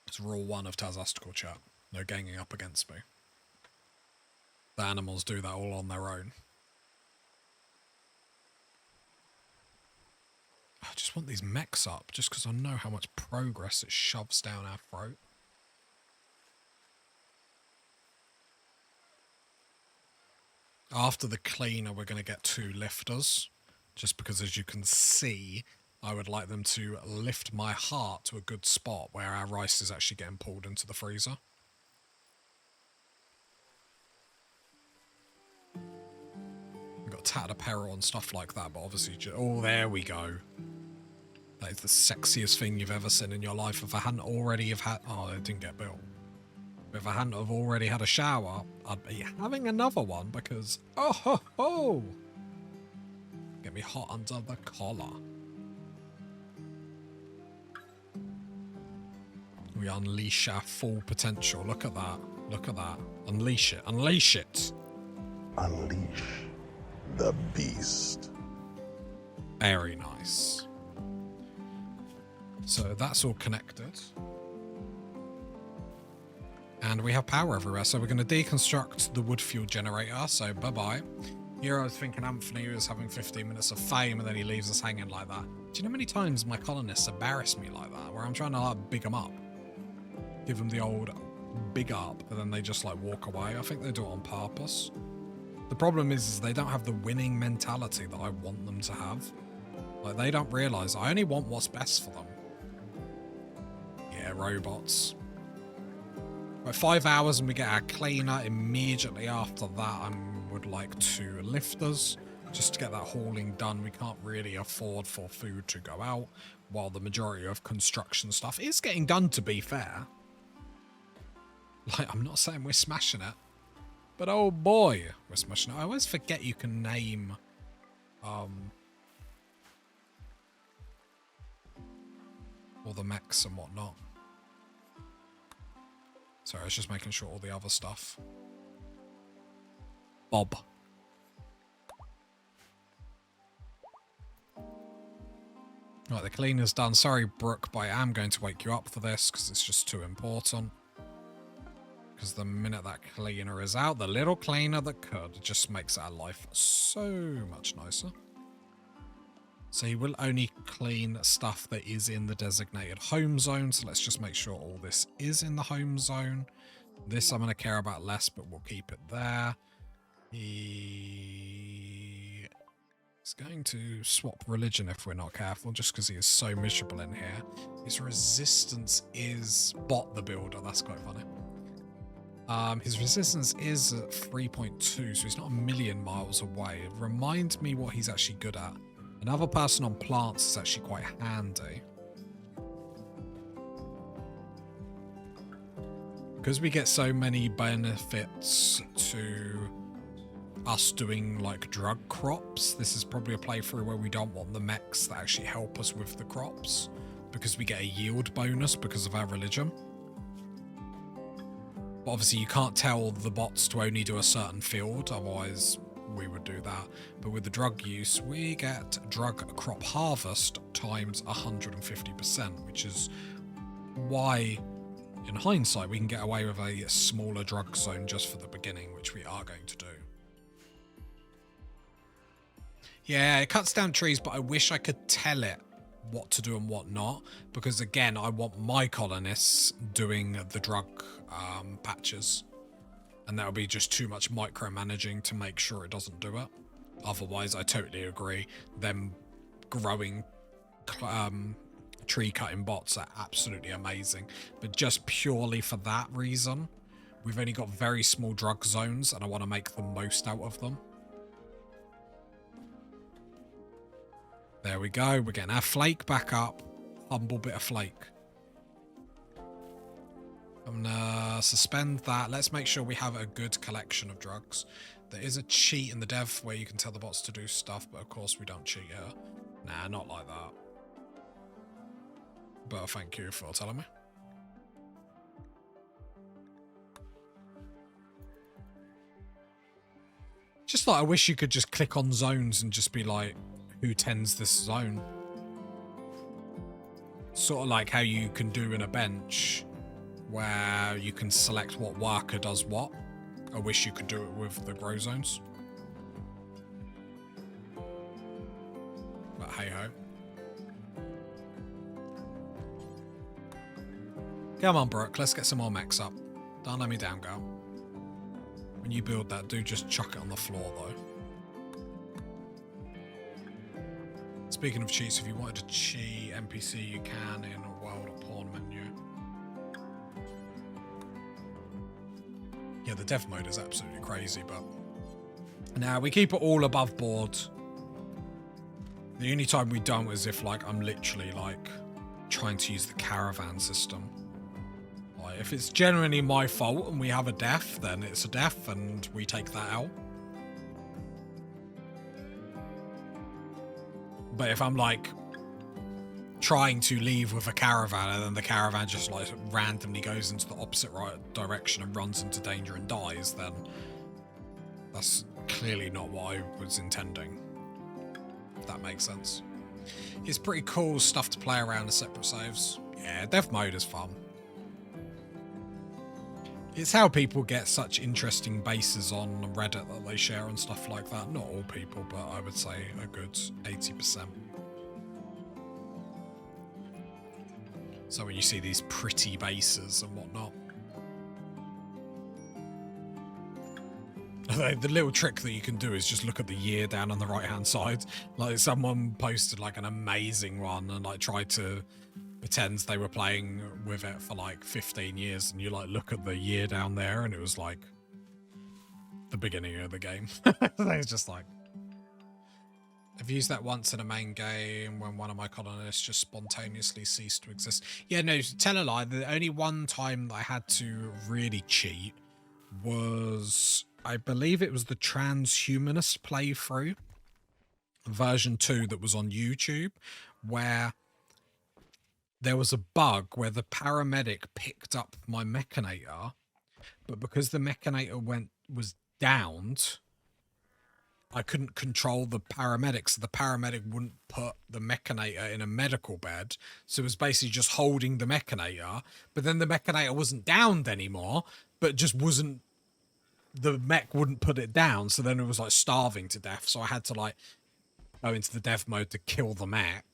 It's rule 1 of Tazastical chat. No ganging up against me. The animals do that all on their own. I just want these mechs up, just because I know how much progress it shoves down our throat. After the cleaner, we're going to get 2 lifters, just because, as you can see, I would like them to lift my heart to a good spot where our rice is actually getting pulled into the freezer. We've got tattered apparel and stuff like that, but obviously, oh, there we go. That is the sexiest thing you've ever seen in your life. If I hadn't already have had, oh, it didn't get built. If I hadn't have already had a shower, I'd be having another one because, oh ho ho, get me hot under the collar. We unleash our full potential. Look at that. Look at that. Unleash it. Unleash it. Unleash the beast. Very nice. So that's all connected. And we have power everywhere. So we're going to deconstruct the wood fuel generator. So bye-bye. Here I was thinking Anthony was having 15 minutes of fame and then he leaves us hanging like that. Do you know how many times my colonists embarrass me like that? Where I'm trying to like big them up. Give them the old big up and then they just like walk away. I think they do it on purpose. The problem is they don't have the winning mentality that I want them to have. Like they don't realize I only want what's best for them. Yeah, robots. Right, 5 hours and we get our cleaner. Immediately after that, I would like to lifters just to get that hauling done. We can't really afford for food to go out while the majority of construction stuff is getting done, to be fair. Like, I'm not saying we're smashing it, but oh boy, we're smashing it. I always forget you can name all the mechs and whatnot. Sorry, I was just making sure all the other stuff. Bob. Right, the cleaner's done. Sorry, Brooke, but I am going to wake you up for this because it's just too important. Because the minute that cleaner is out, the little cleaner that could, just makes our life so much nicer. So he will only clean stuff that is in the designated home zone. So let's just make sure all this is in the home zone. This I'm going to care about less, but we'll keep it there. He is going to swap religion if we're not careful, just because he is so miserable in here. His resistance is Bot the Builder. That's quite funny. His resistance is at 3.2, so he's not a million miles away. It reminds me what he's actually good at. Another person on plants is actually quite handy. Because we get so many benefits to us doing like drug crops, this is probably a playthrough where we don't want the mechs that actually help us with the crops, because we get a yield bonus because of our religion. But obviously you can't tell the bots to only do a certain field, otherwise we would do that. But with the drug use, we get drug crop harvest times 150%, which is why, in hindsight, we can get away with a smaller drug zone just for the beginning, which we are going to do. Yeah, it cuts down trees, but I wish I could tell it what to do and what not, because again, I want my colonists doing the drug patches. And that would be just too much micromanaging to make sure it doesn't do it. Otherwise, I totally agree. Them growing tree cutting bots are absolutely amazing. But just purely for that reason, we've only got very small drug zones and I want to make the most out of them. There we go. We're getting our flake back up. Humble bit of flake. I'm gonna suspend that. Let's make sure we have a good collection of drugs. There is a cheat in the dev where you can tell the bots to do stuff, but of course we don't cheat here. Nah, not like that. But thank you for telling me. Just like, I wish you could just click on zones and just be like, who tends this zone? Sort of like how you can do in a bench, where you can select what worker does what. I wish you could do it with the grow zones. But hey ho. Come on, Brooke, let's get some more mechs up. Don't let me down, girl. When you build that, do just chuck it on the floor, though. Speaking of cheats, if you wanted to cheat NPC, you can in a world or pawn menu. Yeah, the dev mode is absolutely crazy, but Now, we keep it all above board. The only time we don't is if, like, I'm literally, like, trying to use the caravan system. Like, if it's genuinely my fault and we have a death, then it's a death and we take that out. But if I'm, like, trying to leave with a caravan and then the caravan just, like, randomly goes into the opposite direction and runs into danger and dies, then that's clearly not what I was intending. If that makes sense. It's pretty cool stuff to play around in separate saves. Yeah, dev mode is fun. It's how people get such interesting bases on Reddit that they share and stuff like that. Not all people, but I would say a good 80%. So when you see these pretty bases and whatnot. The little trick that you can do is just look at the year down on the right hand side. Like someone posted like an amazing one and like tried to pretend they were playing with it for like 15 years, and you like look at the year down there and it was like the beginning of the game. It's just like, I've used that once in a main game when one of my colonists just spontaneously ceased to exist. Yeah, no, tell a lie. The only one time that I had to really cheat was, I believe it was the transhumanist playthrough, version 2 that was on YouTube, where there was a bug where the paramedic picked up my mechanator, but because the mechanator was downed, I couldn't control the paramedic, so the paramedic wouldn't put the mechanator in a medical bed, so it was basically just holding the mechanator, but then the mechanator wasn't downed anymore, but just wasn't, the mech wouldn't put it down, so then it was like starving to death, so I had to like go into the dev mode to kill the mech,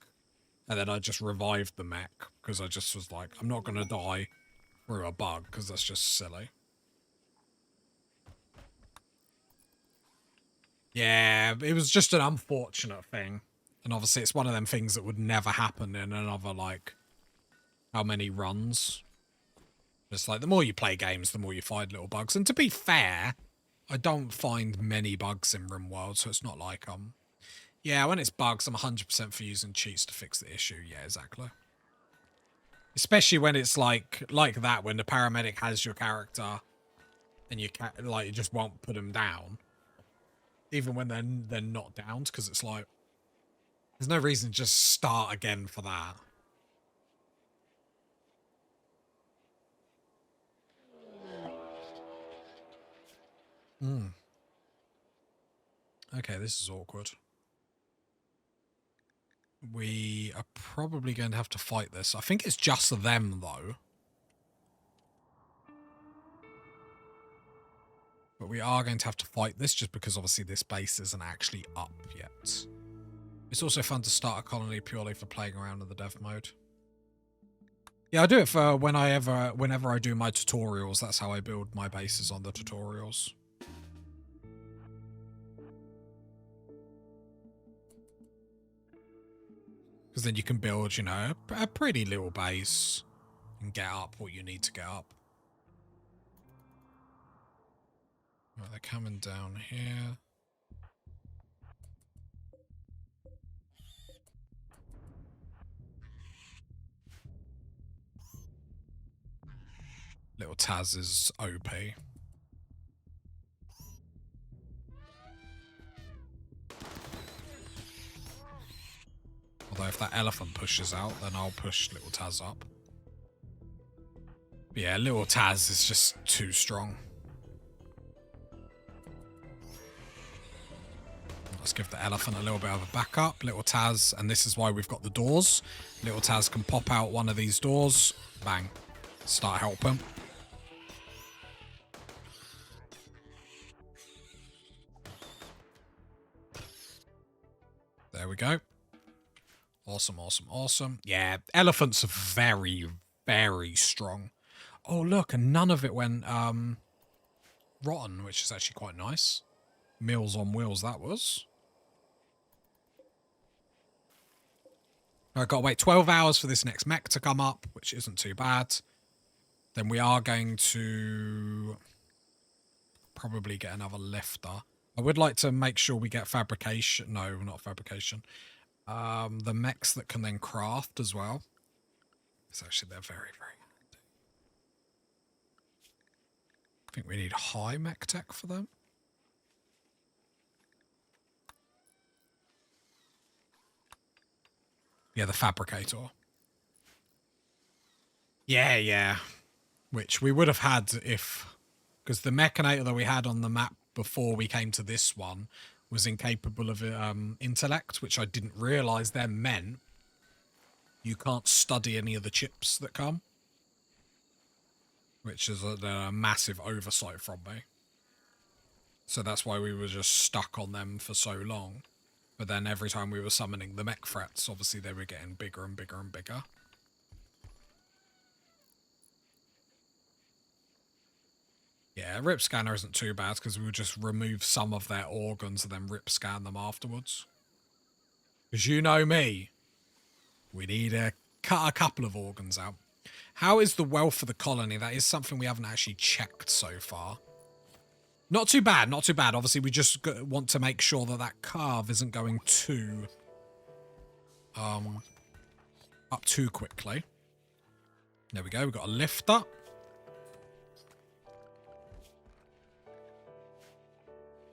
and then I just revived the mech, because I just was like, I'm not going to die through a bug, because that's just silly. Yeah, it was just an unfortunate thing. And obviously it's one of them things that would never happen in another, like, how many runs? Just like, the more you play games, the more you find little bugs. And to be fair, I don't find many bugs in Rimworld, so it's not like, yeah, when it's bugs, I'm 100% for using cheats to fix the issue. Yeah, exactly. Especially when it's like that, when the paramedic has your character and you just won't put them down. Even when they're not downed, because it's like, there's no reason to just start again for that. Okay, this is awkward. We are probably going to have to fight this. I think it's just them, though. But we are going to have to fight this, just because obviously this base isn't actually up yet. It's also fun to start a colony purely for playing around in the dev mode. Yeah, I do it for whenever I do my tutorials. That's how I build my bases on the tutorials. Because then you can build, you know, a pretty little base and get up what you need to get up. Right, they're coming down here. Little Taz is OP. Although if that elephant pushes out, then I'll push Little Taz up. But yeah, Little Taz is just too strong. Let's give the elephant a little bit of a backup. Little Taz, and this is why we've got the doors. Little Taz can pop out one of these doors. Bang. Start helping. There we go. Awesome, awesome, awesome. Yeah, elephants are very, very strong. Oh, look, and none of it went rotten, which is actually quite nice. Meals on wheels, that was. I've got to wait 12 hours for this next mech to come up, which isn't too bad. Then we are going to probably get another lifter. I would like to make sure we get fabrication. No, not fabrication. The mechs that can then craft as well. It's actually, they're very, very handy. I think we need high mech tech for them. Yeah, the fabricator. Yeah. Which we would have had if... Because the mechanator that we had on the map before we came to this one was incapable of intellect, which I didn't realise then meant you can't study any of the chips that come. Which is a massive oversight from me. So that's why we were just stuck on them for so long. But then every time we were summoning the mech threats, obviously they were getting bigger and bigger and bigger. Yeah, rip scanner isn't too bad because we would just remove some of their organs and then rip scan them afterwards. Because you know me, we need to cut a couple of organs out. How is the wealth of the colony? That is something we haven't actually checked so far. Not too bad, not too bad. Obviously, we just want to make sure that that curve isn't going too... up too quickly. There we go, we've got a lift up.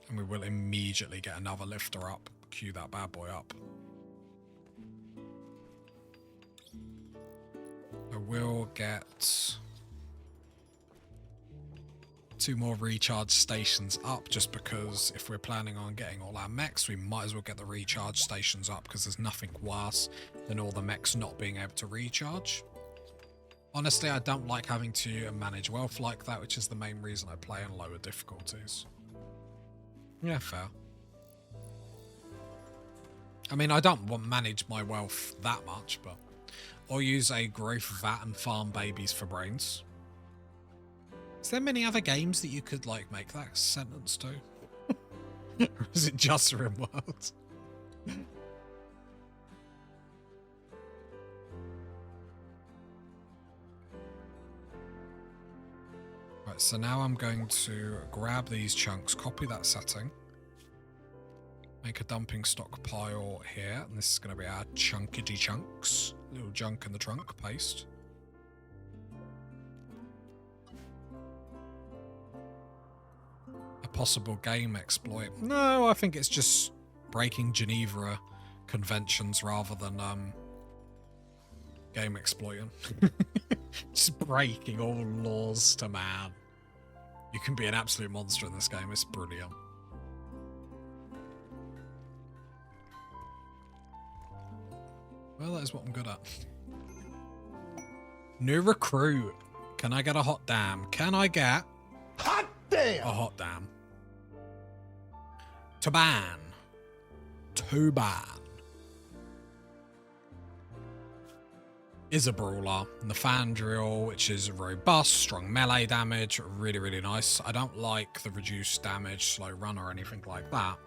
And we will immediately get another lifter up. Cue that bad boy up. I will get 2 more recharge stations up, just because if we're planning on getting all our mechs, we might as well get the recharge stations up, because there's nothing worse than all the mechs not being able to recharge. Honestly, I don't like having to manage wealth like that, which is the main reason I play on lower difficulties. Yeah, fair. I mean, I don't want to manage my wealth that much, but... Or use a growth vat and farm babies for brains. Is there many other games that you could, like, make that sentence to? Or is it just Rimworld? Right, so now I'm going to grab these chunks, copy that setting, make a dumping stockpile here, and this is going to be our chunkity chunks. Little junk in the trunk, paste. A possible game exploit. No, I think it's just breaking Geneva conventions rather than game exploiting. Just breaking all laws to man. You can be an absolute monster in this game. It's brilliant. Well, that is what I'm good at. New recruit. Can I get a hot damn? Can I get... Hot damn! A hot damn. To ban. To ban. Is a brawler. The fan drill, which is robust, strong melee damage, really, really nice. I don't like the reduced damage, slow run or anything like that.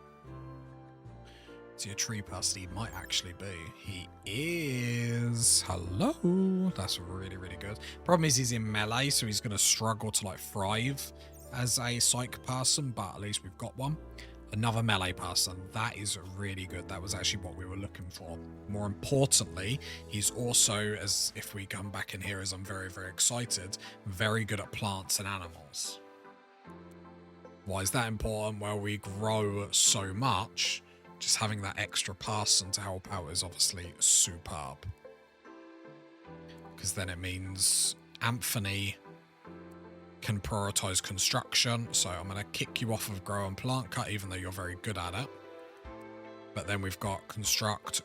Is he a tree person? He might actually be. He is. Hello. That's really, really good. Problem is he's in melee, so he's going to struggle to like thrive as a psych person, but at least we've got one. Another melee person. That is really good. That was actually what we were looking for. More importantly, he's also, as if we come back in here as I'm very, very excited, very good at plants and animals. Why is that important? Well, we grow so much. Just having that extra person to help out is obviously superb. Because then it means Anthony can prioritize construction. So I'm going to kick you off of grow and plant cut, even though you're very good at it. But then we've got construct.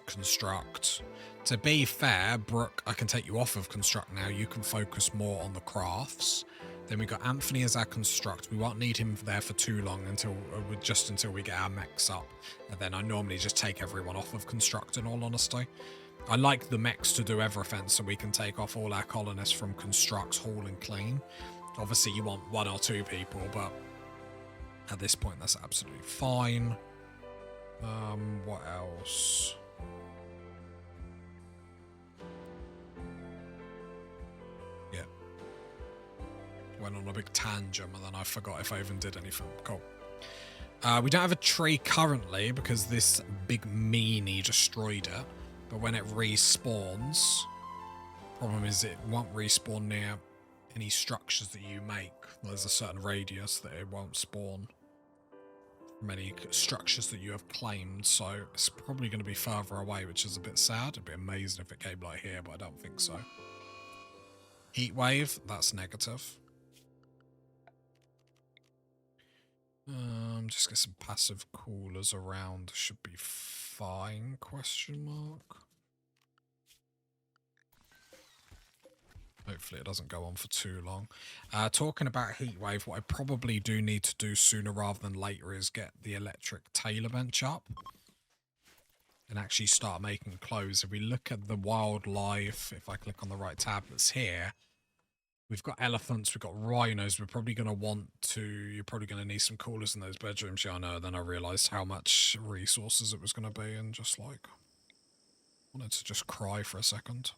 To be fair, Brooke, I can take you off of construct now. You can focus more on the crafts. Then we've got Anthony as our construct. We won't need him there for too long until we get our mechs up. And then I normally just take everyone off of construct, in all honesty. I like the mechs to do everything, so we can take off all our colonists from construct, haul and clean. Obviously you want 1 or 2 people, but at this point that's absolutely fine. What else? Yeah. Went on a big tangent and then I forgot if I even did anything. Cool. We don't have a tree currently because this big meanie destroyed it. But when it respawns, problem is it won't respawn near any structures that you make. There's a certain radius that it won't spawn from any structures that you have claimed, so it's probably going to be further away, which is a bit sad. It'd be amazing if it came like here, but I don't think so. Heat wave, that's negative. Just get some passive coolers around. Should be fine, question mark. Hopefully it doesn't go on for too long. Talking about heatwave, what I probably do need to do sooner rather than later is get the electric tailor bench up and actually start making clothes. If we look at the wildlife, if I click on the right tab that's here, we've got elephants, we've got rhinos. We're probably going to want to, you're probably going to need some coolers in those bedrooms. Yeah, I know. Then I realised how much resources it was going to be and just like, wanted to just cry for a second.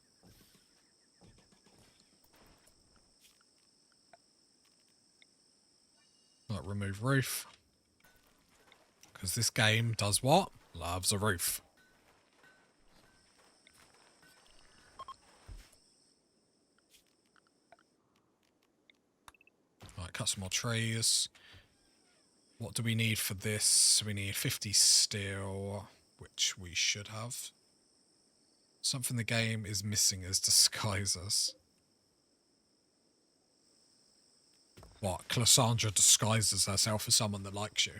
Like remove roof. Because this game does what? Loves a roof. Right, cut some more trees. What do we need for this? We need 50 steel, which we should have. Something the game is missing is disguises. What? Cassandra disguises herself as someone that likes you.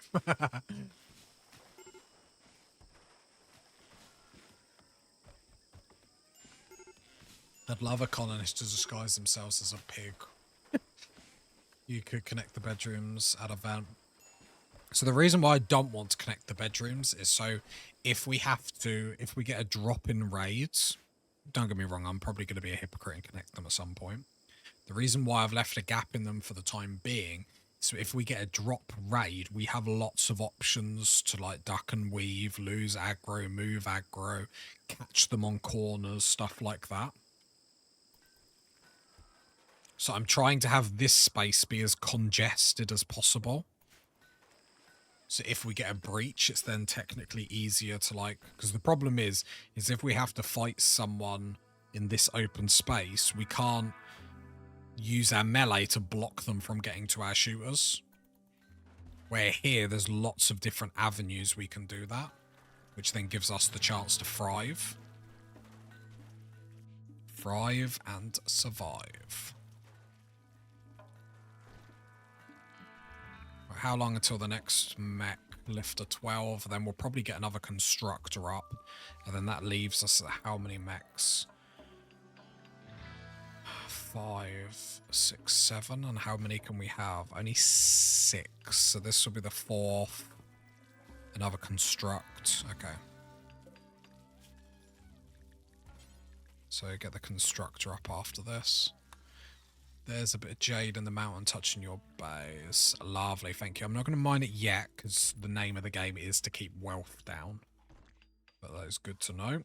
I'd love a colonist to disguise themselves as a pig. You could connect the bedrooms, add a vent. So the reason why I don't want to connect the bedrooms is so if we get a drop in raids, don't get me wrong, I'm probably going to be a hypocrite and connect them at some point. The reason why I've left a gap in them for the time being, so if we get a drop raid, we have lots of options to like duck and weave, lose aggro, move aggro, catch them on corners, stuff like that. So I'm trying to have this space be as congested as possible. So if we get a breach, it's then technically easier to like, because the problem is if we have to fight someone in this open space, we can't use our melee to block them from getting to our shooters. Where here, there's lots of different avenues we can do that, which then gives us the chance to thrive. Thrive and survive. How long until the next mech lifter 12? Then we'll probably get another constructor up. And then that leaves us at how many mechs? 5, 6, 7. And how many can we have? Only 6. So this will be the 4th. Another construct. Okay. So get the constructor up after this. There's a bit of jade in the mountain touching your base. Lovely, thank you. I'm not going to mine it yet because the name of the game is to keep wealth down. But that is good to know.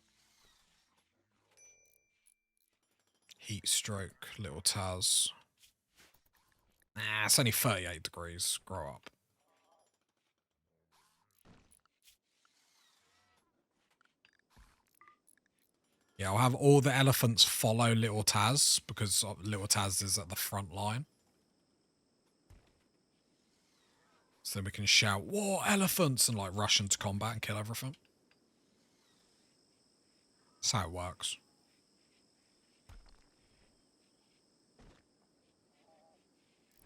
Heat stroke, little Taz. Nah, it's only 38 degrees. Grow up. Yeah, I'll have all the elephants follow little Taz because little Taz is at the front line. So then we can shout, "War elephants!" and like rush into combat and kill everything. That's how it works.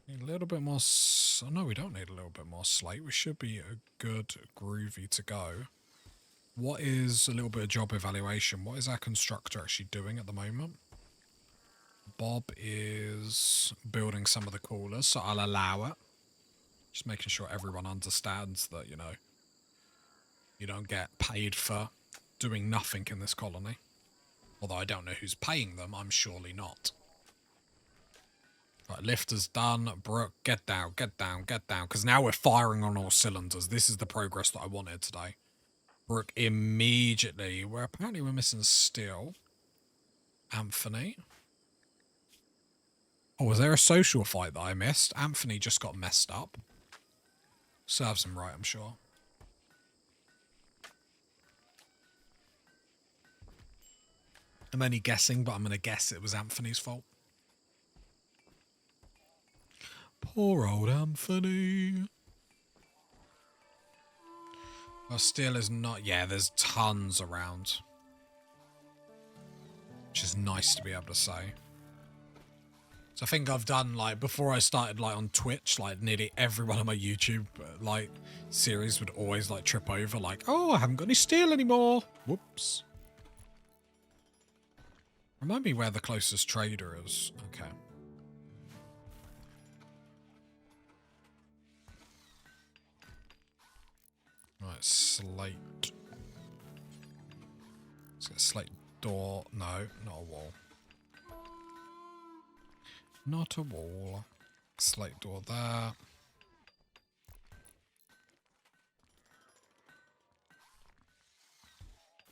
Need a little bit more... Oh, no, we don't need a little bit more slate. We should be a good groovy to go. What is a little bit of job evaluation? What is our constructor actually doing at the moment? Bob is building some of the coolers, so I'll allow it. Just making sure everyone understands that, you know, you don't get paid for doing nothing in this colony. Although I don't know who's paying them, I'm surely not. Right, lifter's done. Brooke, get down, get down, get down. Because now we're firing on all cylinders. This is the progress that I wanted today. Brooke immediately. Well, apparently we're missing steel. Anthony. Oh, was there a social fight that I missed? Anthony just got messed up. Serves him right, I'm sure. I'm only guessing, but I'm going to guess it was Anthony's fault. Poor old Anthony. Well, steel is not... Yeah, there's tons around. Which is nice to be able to say. So I think I've done, like, before I started, like, on Twitch, like, nearly every one of my YouTube, like, series would always, like, trip over, like, oh, I haven't got any steel anymore. Whoops. Remind me where the closest trader is. Okay. Right, slate. Let's get a slate door. No, not a wall. Not a wall. Slate door there.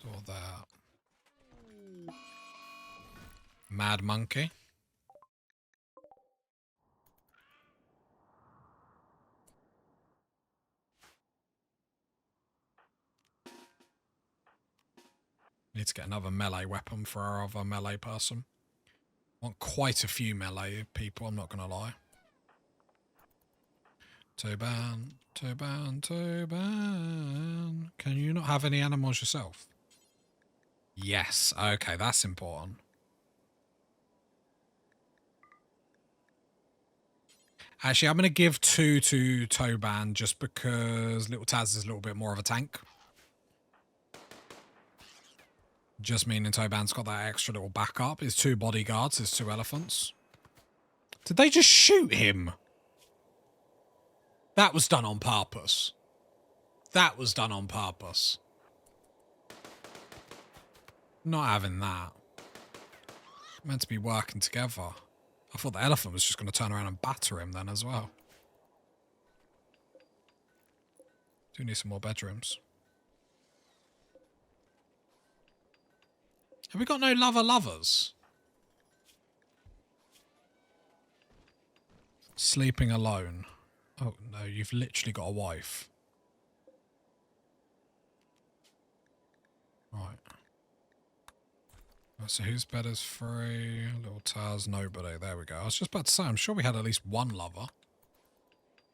Door there. Mad monkey. Need to get another melee weapon for our other melee person. Want quite a few melee people, I'm not going to lie. Toban, Toban, Toban. Can you not have any animals yourself? Yes, okay, that's important. Actually, I'm going to give 2 to Toban just because little Taz is a little bit more of a tank. Just meaning Toban's got that extra little backup. His 2 bodyguards, his 2 elephants. Did they just shoot him? That was done on purpose. That was done on purpose. Not having that. Meant to be working together. I thought the elephant was just going to turn around and batter him then as well. Do need some more bedrooms. Have we got no lovers? Sleeping alone. Oh, no, you've literally got a wife. Right. So whose bed is free? Little Taz, nobody. There we go. I was just about to say, I'm sure we had at least one lover.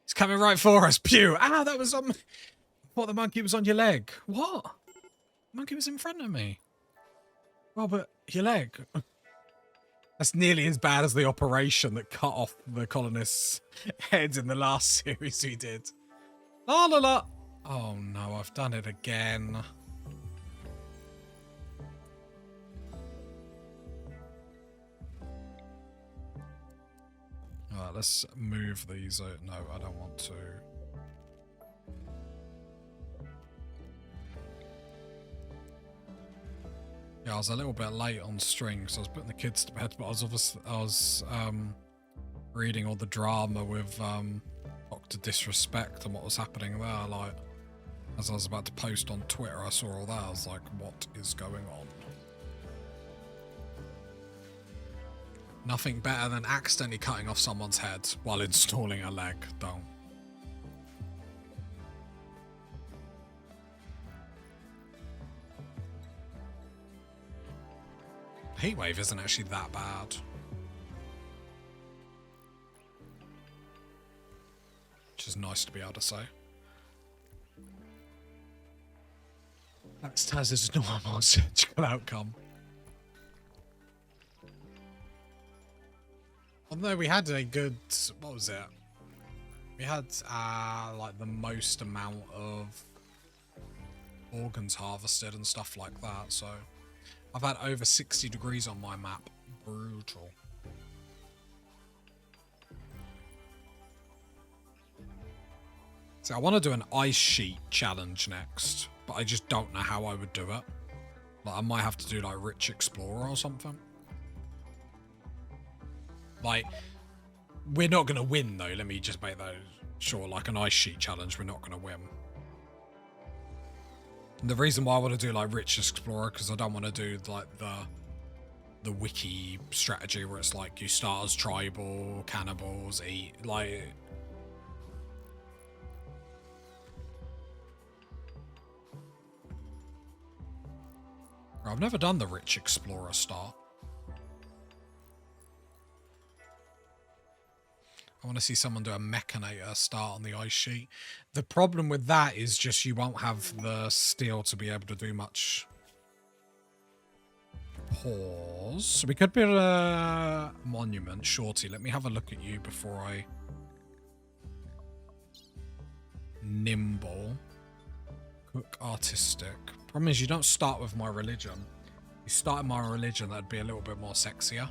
He's coming right for us. Pew! Ah, that was on... What, the monkey was on your leg? What? The monkey was in front of me. Robert, your leg. That's nearly as bad as the operation that cut off the colonists' heads in the last series we did. La la la. Oh no, I've done it again. Alright, let's move these out. No, I don't want to. Yeah, I was a little bit late on stream because I was putting the kids to bed, but I was reading all the drama with Dr. Disrespect and what was happening there. Like, as I was about to post on Twitter, I saw all that. I was like, what is going on? Nothing better than accidentally cutting off someone's head while installing a leg. Don't. Heatwave isn't actually that bad. Which is nice to be able to say. That's Taz's normal surgical outcome. Although we had a good... What was it? We had like the most amount of organs harvested and stuff like that, so... I've had over 60 degrees on my map. Brutal. So I want to do an ice sheet challenge next, but I just don't know how I would do it. Like, I might have to do like Rich Explorer or something. Like, we're not going to win though. Let me just make that sure. Like an ice sheet challenge, we're not going to win. And the reason why I want to do like Rich Explorer, because I don't want to do like the wiki strategy where it's like you start as tribal, cannibals, eat, like... I've never done the Rich Explorer star. I want to see someone do a Mechanator start on the ice sheet. The problem with that is just you won't have the steel to be able to do much. Pause. So we could build a monument. Shorty, let me have a look at you before I... Nimble. Cook artistic. Problem is you don't start with my religion. You start in my religion, that'd be a little bit more sexier.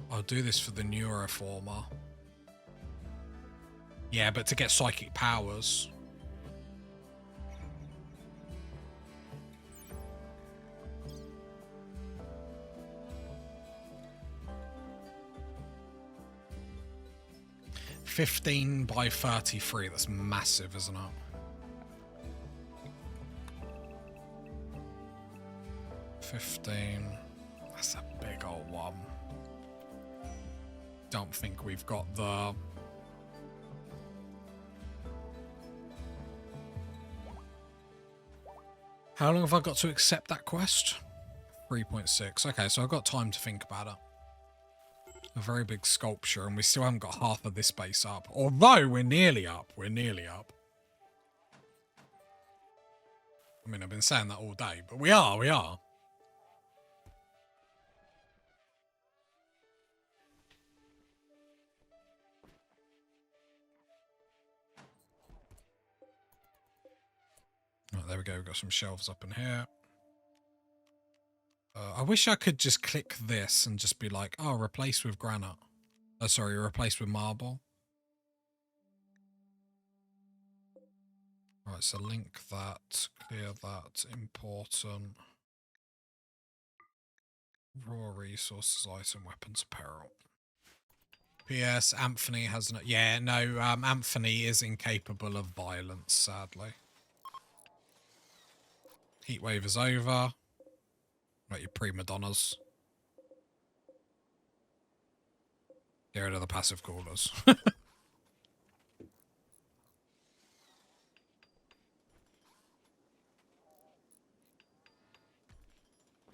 I'll do this for the Neuroformer. Yeah, but to get psychic powers. $15 by 33. That's massive, isn't it? $15. That's a big old one. Don't think we've got the... How long have I got to accept that quest? 3.6. Okay, so I've got time to think about it. A very big sculpture, and we still haven't got half of this base up. Although we're nearly up. We're nearly up. I mean, I've been saying that all day, but we are. Right, there we go. We've got some shelves up in here. I wish I could just click this and just be like, oh, replace with granite. Oh, sorry, replace with marble. Right, so link that, clear that, important. Raw resources, item, weapons, apparel. P.S. Anthony has no... Yeah, no, Anthony is incapable of violence, sadly. Heatwave is over. Right, you prima donnas. Get rid of the passive callers.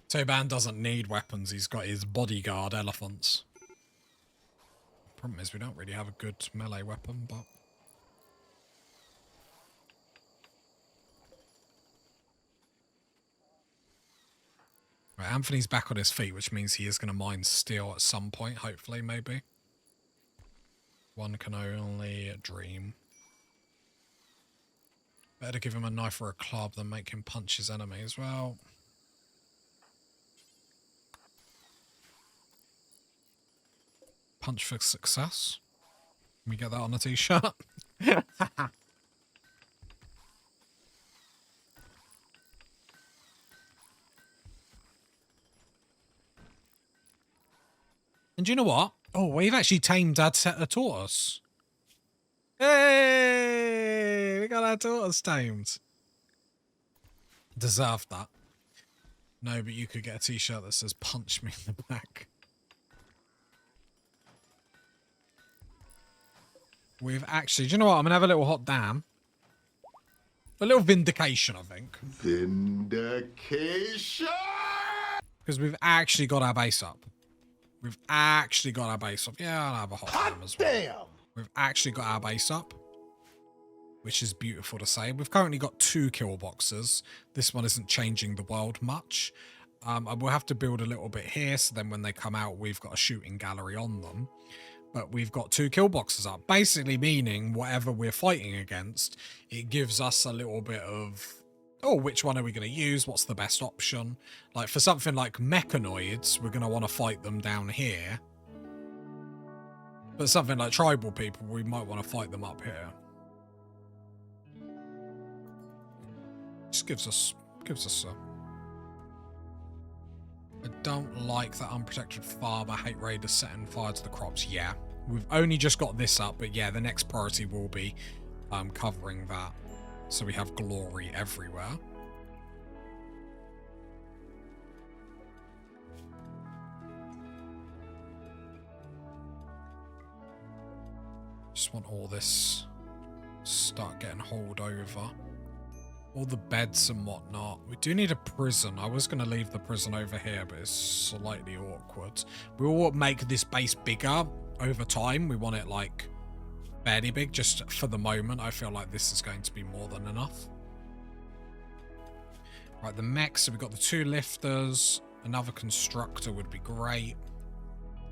Toban doesn't need weapons. He's got his bodyguard elephants. Problem is we don't really have a good melee weapon, but... Right, Anthony's back on his feet, which means he is going to mine steel at some point, hopefully, maybe. One can only dream. Better give him a knife or a club than make him punch his enemy as well. Punch for success. Can we get that on a t-shirt? And do you know what? Oh, we've actually tamed our tortoise. Hey! We got our tortoise tamed. Deserved that. No, but you could get a t-shirt that says punch me in the back. We've actually... Do you know what? I'm going to have a little hot damn. A little vindication, I think. Vindication! Because we've actually got our base up. We've actually got our base up. Yeah, I'll have a hot damn as well. Damn! We've actually got our base up, which is beautiful to say. We've currently got 2 kill boxes. This one isn't changing the world much. We'll have to build a little bit here, so then when they come out, we've got a shooting gallery on them. But we've got 2 kill boxes up, basically meaning whatever we're fighting against, it gives us a little bit of, oh, which one are we going to use? What's the best option? Like for something like mechanoids, we're going to want to fight them down here. But something like tribal people, we might want to fight them up here. Just gives us a... I don't like that unprotected farmer hate raiders setting fire to the crops. Yeah, we've only just got this up, but yeah, the next priority will be covering that. So we have glory everywhere. Just want all this start getting hauled over. All the beds and whatnot. We do need a prison. I was going to leave the prison over here, but it's slightly awkward. We will make this base bigger over time. We want it, like, fairly big. Just for the moment, I feel like this is going to be more than enough. Right, the mechs. So we've got the 2 lifters. Another constructor would be great.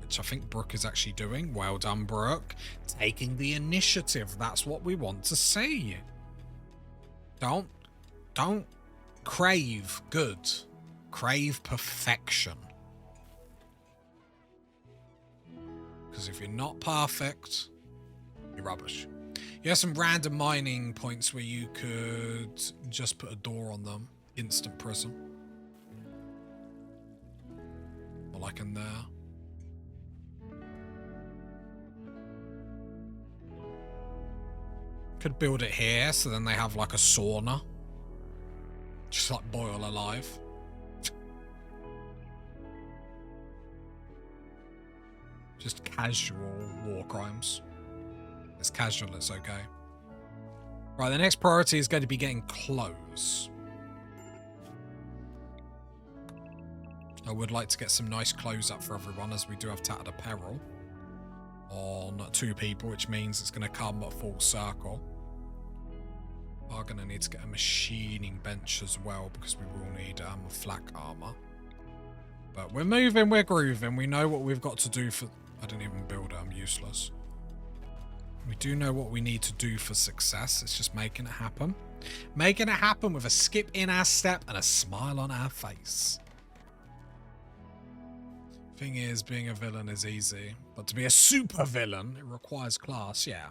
Which I think Brooke is actually doing. Well done, Brooke. Taking the initiative. That's what we want to see. Don't crave good. Crave perfection. Because if you're not perfect, you're rubbish. You have some random mining points where you could just put a door on them. Instant prison. Or like in there. Could build it here, so then they have like a sauna. Just like boil alive. Just casual war crimes. It's casual, it's okay. Right, the next priority is going to be getting clothes. I would like to get some nice clothes up for everyone, as we do have tattered apparel on 2 people, which means it's going to come at full circle. Are going to need to get a machining bench as well, because we will need flak armor. But we're moving, we're grooving. We know what we've got to do for... I didn't even build it, I'm useless. We do know what we need to do for success. It's just making it happen. Making it happen with a skip in our step and a smile on our face. Thing is, being a villain is easy, but to be a super villain, it requires class, yeah.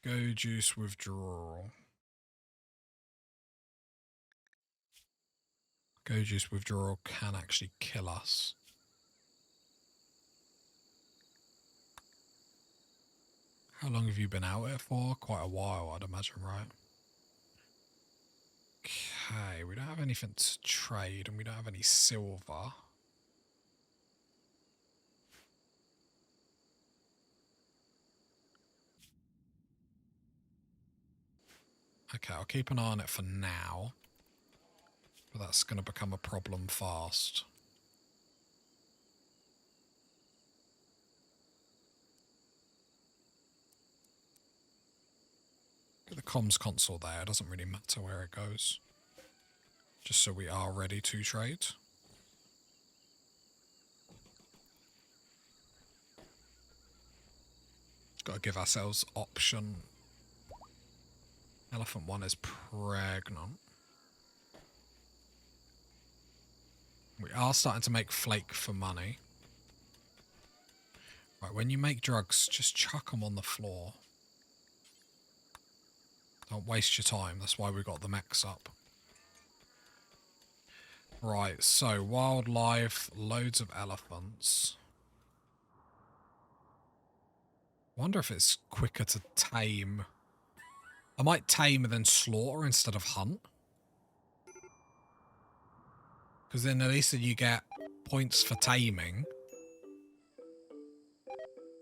Go juice withdrawal. Go juice withdrawal can actually kill us. How long have you been out here for? Quite a while, I'd imagine, right? Okay, we don't have anything to trade, and we don't have any silver. Okay, I'll keep an eye on it for now. But that's going to become a problem fast. Get the comms console there. It doesn't really matter where it goes. Just so we are ready to trade. Got to give ourselves option. Elephant 1 is pregnant. We are starting to make flake for money. Right, when you make drugs, just chuck them on the floor. Don't waste your time. That's why we got the mechs up. Right, so wildlife, loads of elephants. Wonder if it's quicker to tame. I might tame and then slaughter instead of hunt. Because then at least you get points for taming.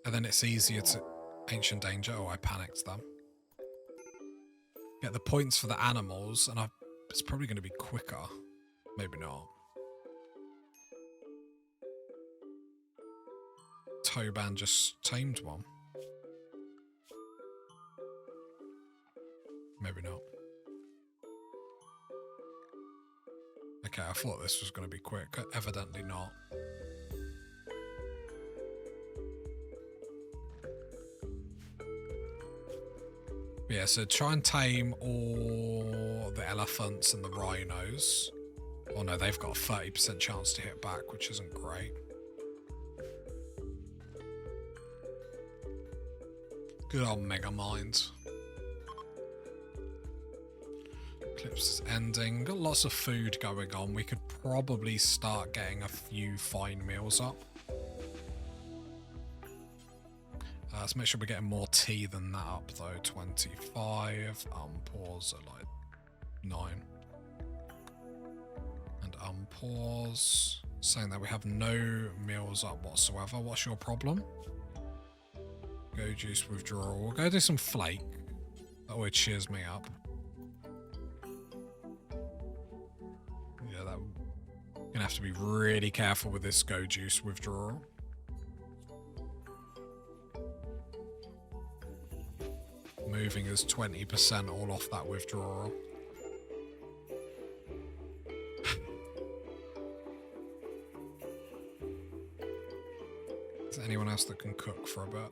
And then it's easier to... Ancient danger. Oh, I panicked them. Get the points for the animals, and it's probably going to be quicker. Maybe not. Toban just tamed one. Maybe not. Okay, I thought this was going to be quick. Evidently not. Yeah, so try and tame all the elephants and the rhinos. Oh no, they've got a 30% chance to hit back, which isn't great. Good old Mega Mind. Eclipse is ending. Got lots of food going on. We could probably start getting a few fine meals up. Let's make sure we're getting more tea than that up though. 25. Pause at like 9. And unpause. Saying that we have no meals up whatsoever. What's your problem? Go juice withdrawal. We'll go do some flake. That always cheers me up. Yeah, that gonna have to be really careful with this go juice withdrawal. Moving is 20% all off that withdrawal. Is there anyone else that can cook for a bit?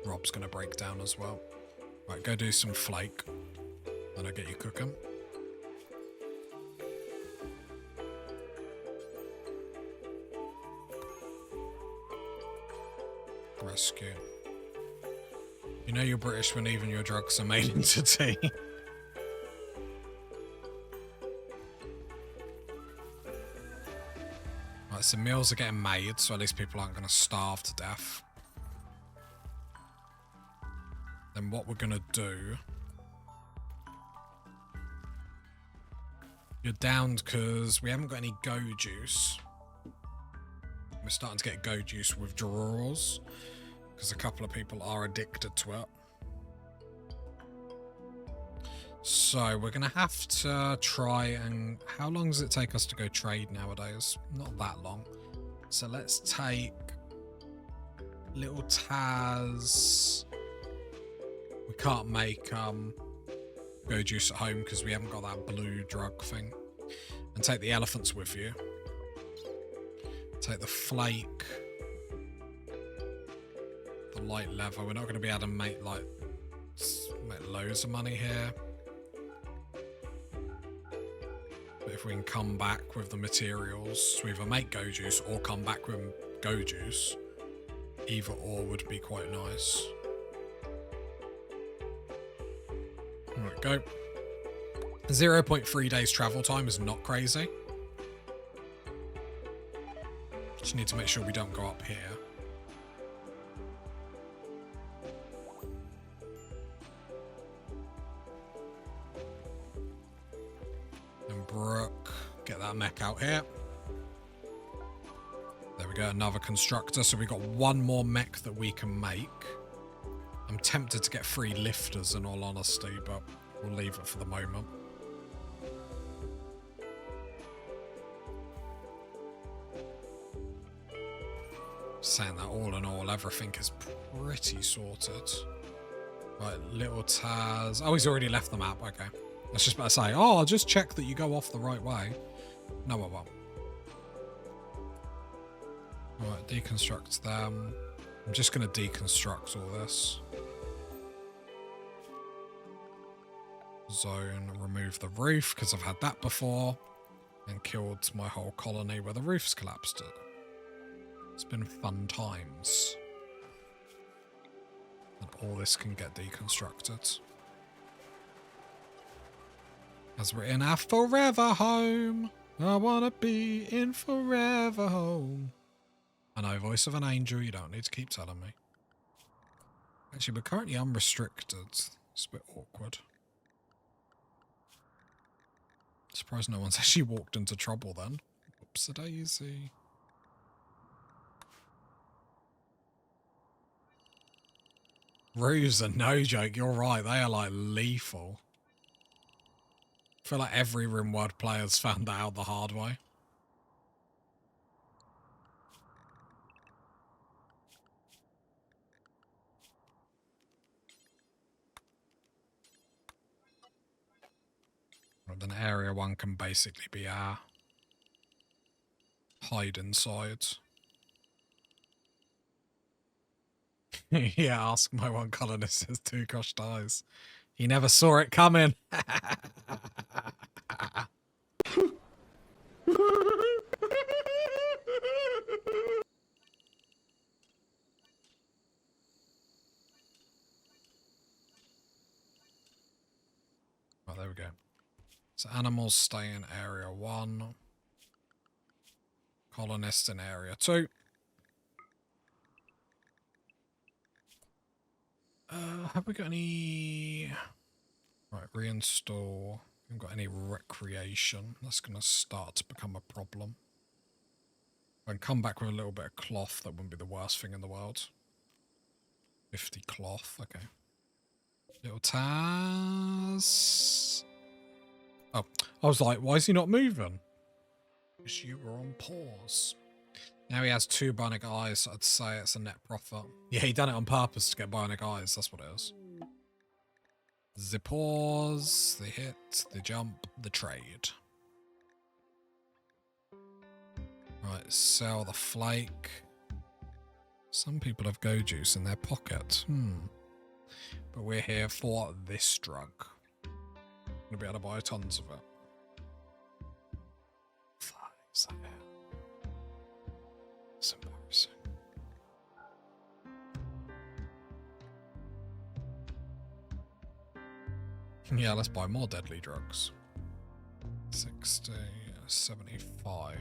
Rob's gonna break down as well. Right, go do some flake. Then I'll get you cooking. Rescue. You know you're British when even your drugs are made into tea. Right, so meals are getting made, so at least people aren't going to starve to death. Then what we're going to do... You're downed because we haven't got any go juice. We're starting to get go juice withdrawals because a couple of people are addicted to it. So we're going to have to try and... How long does it take us to go trade nowadays? Not that long. So let's take little Taz. We can't make go juice at home because we haven't got that blue drug thing. And take the elephants with you. Take the flake. The light lever. We're not going to be able to make loads of money here. But if we can come back with the materials to either make go juice or come back with go juice, either or would be quite nice. Alright, go. 0.3 days travel time is not crazy. Just need to make sure we don't go up here. And Brooke, get that mech out here. There we go, another constructor. So we've got one more mech that we can make. I'm tempted to get 3 lifters in all honesty, but we'll leave it for the moment. Saying that all in all, everything is pretty sorted. Right, little Taz. Oh, he's already left the map. Okay. I was just about to say, oh, I'll just check that you go off the right way. No, I won't. Alright, deconstruct them. I'm just going to deconstruct all this. Zone, remove the roof, because I've had that before. And killed my whole colony where the roof's collapsed it. It's been fun times. And all this can get deconstructed. As we're in our forever home. I wanna be in forever home. I know, voice of an angel, you don't need to keep telling me. Actually, we're currently unrestricted. It's a bit awkward. Surprised no one's actually walked into trouble then. Whoops-a-daisy. Roos are no joke, you're right, they are like lethal. I feel like every Rimworld player's found that out the hard way. Well, then area 1 can basically be our hide inside. Yeah, ask my one colonist has 2 crushed eyes. He never saw it coming. Oh, there we go. So animals stay in area 1. Colonists in area 2. Have we got any... Right, reinstall. Haven't got any recreation. That's going to start to become a problem. If I can come back with a little bit of cloth, that wouldn't be the worst thing in the world. 50 cloth, okay. Little Taz. Oh, I was like, why is he not moving? Because you were on pause. Now he has 2 bionic eyes, so I'd say it's a net profit. Yeah, he done it on purpose to get bionic eyes, that's what it is. The pause, the hit, the jump, the trade. Right, sell the flake. Some people have go juice in their pocket. But we're here for this drug. Gonna be able to buy tons of it. Is that it? It's embarrassing. Yeah, let's buy more deadly drugs. 60, 75.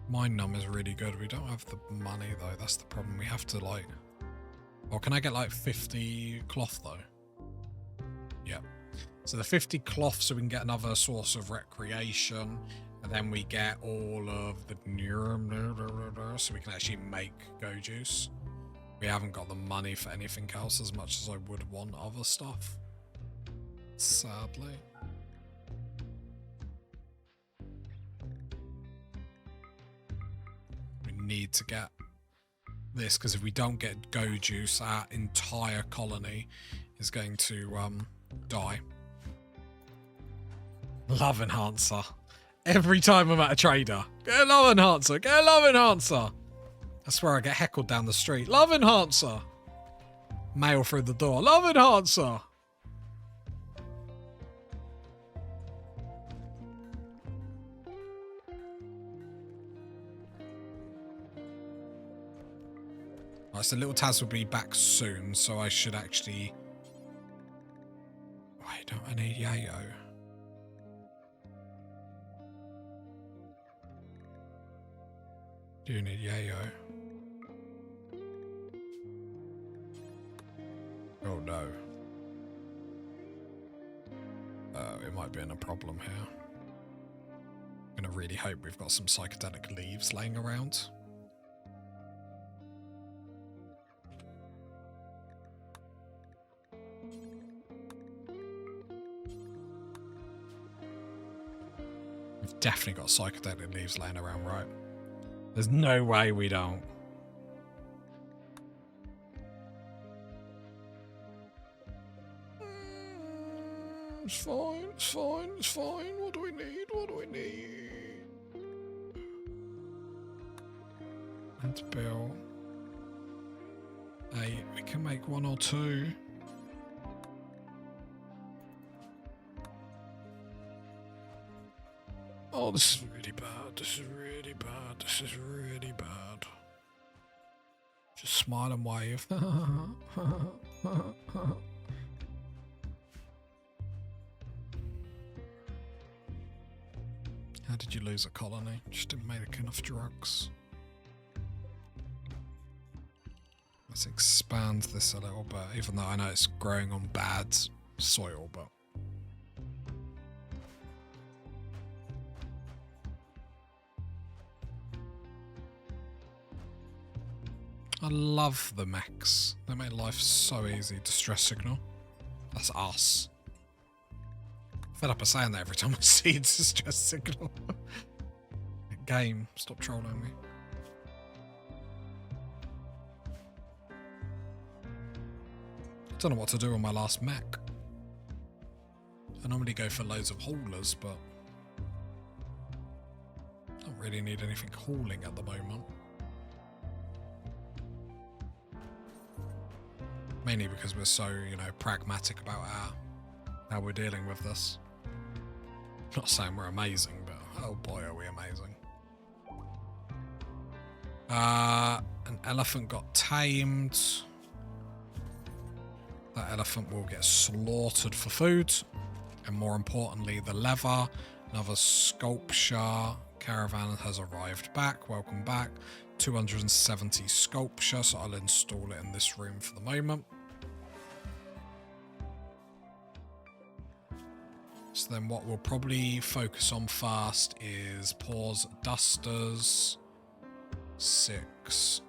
Mind numb is really good. We don't have the money though. That's the problem. We have to like... Or can I get like 50 cloth though? Yeah. So the 50 cloth so we can get another source of recreation. And then we get all of the so we can actually make go juice. We haven't got the money for anything else as much as I would want other stuff. Sadly. Need to get this because if we don't get go juice, our entire colony is going to die. Love enhancer. Every time I'm at a trader, get a love enhancer, get a love enhancer. I swear I get heckled down the street. Love enhancer. Mail through the door. Love enhancer. Right, so little Taz will be back soon, so I should actually... Wait, don't I need Yayo? Do you need Yayo? Oh no. It might be in a problem here. I'm gonna really hope we've got some psychedelic leaves laying around. We've definitely got psychedelic leaves laying around, right? There's no way we don't. It's fine, it's fine, it's fine. What do we need? What do we need? That's Bill. Hey, we can make 1 or 2. Oh, this is really bad. This is really bad. This is really bad. Just smile and wave. How did you lose a colony? Just didn't make enough drugs. Let's expand this a little bit, even though I know it's growing on bad soil, but... I love the mechs. They make life so easy. Distress signal. That's us. Fed up of saying that every time I see a distress signal. Game, stop trolling me. I don't know what to do on my last mech. I normally go for loads of haulers, but I don't really need anything hauling at the moment. Mainly because we're so, you know, pragmatic about how we're dealing with this. Not saying we're amazing, but oh boy are we amazing. An elephant got tamed. That elephant will get slaughtered for food. And more importantly, the leather Another sculpture caravan has arrived back. Welcome back. 270 sculpture, so I'll install it in this room for the moment. So then what we'll probably focus on first is pause dusters. 6.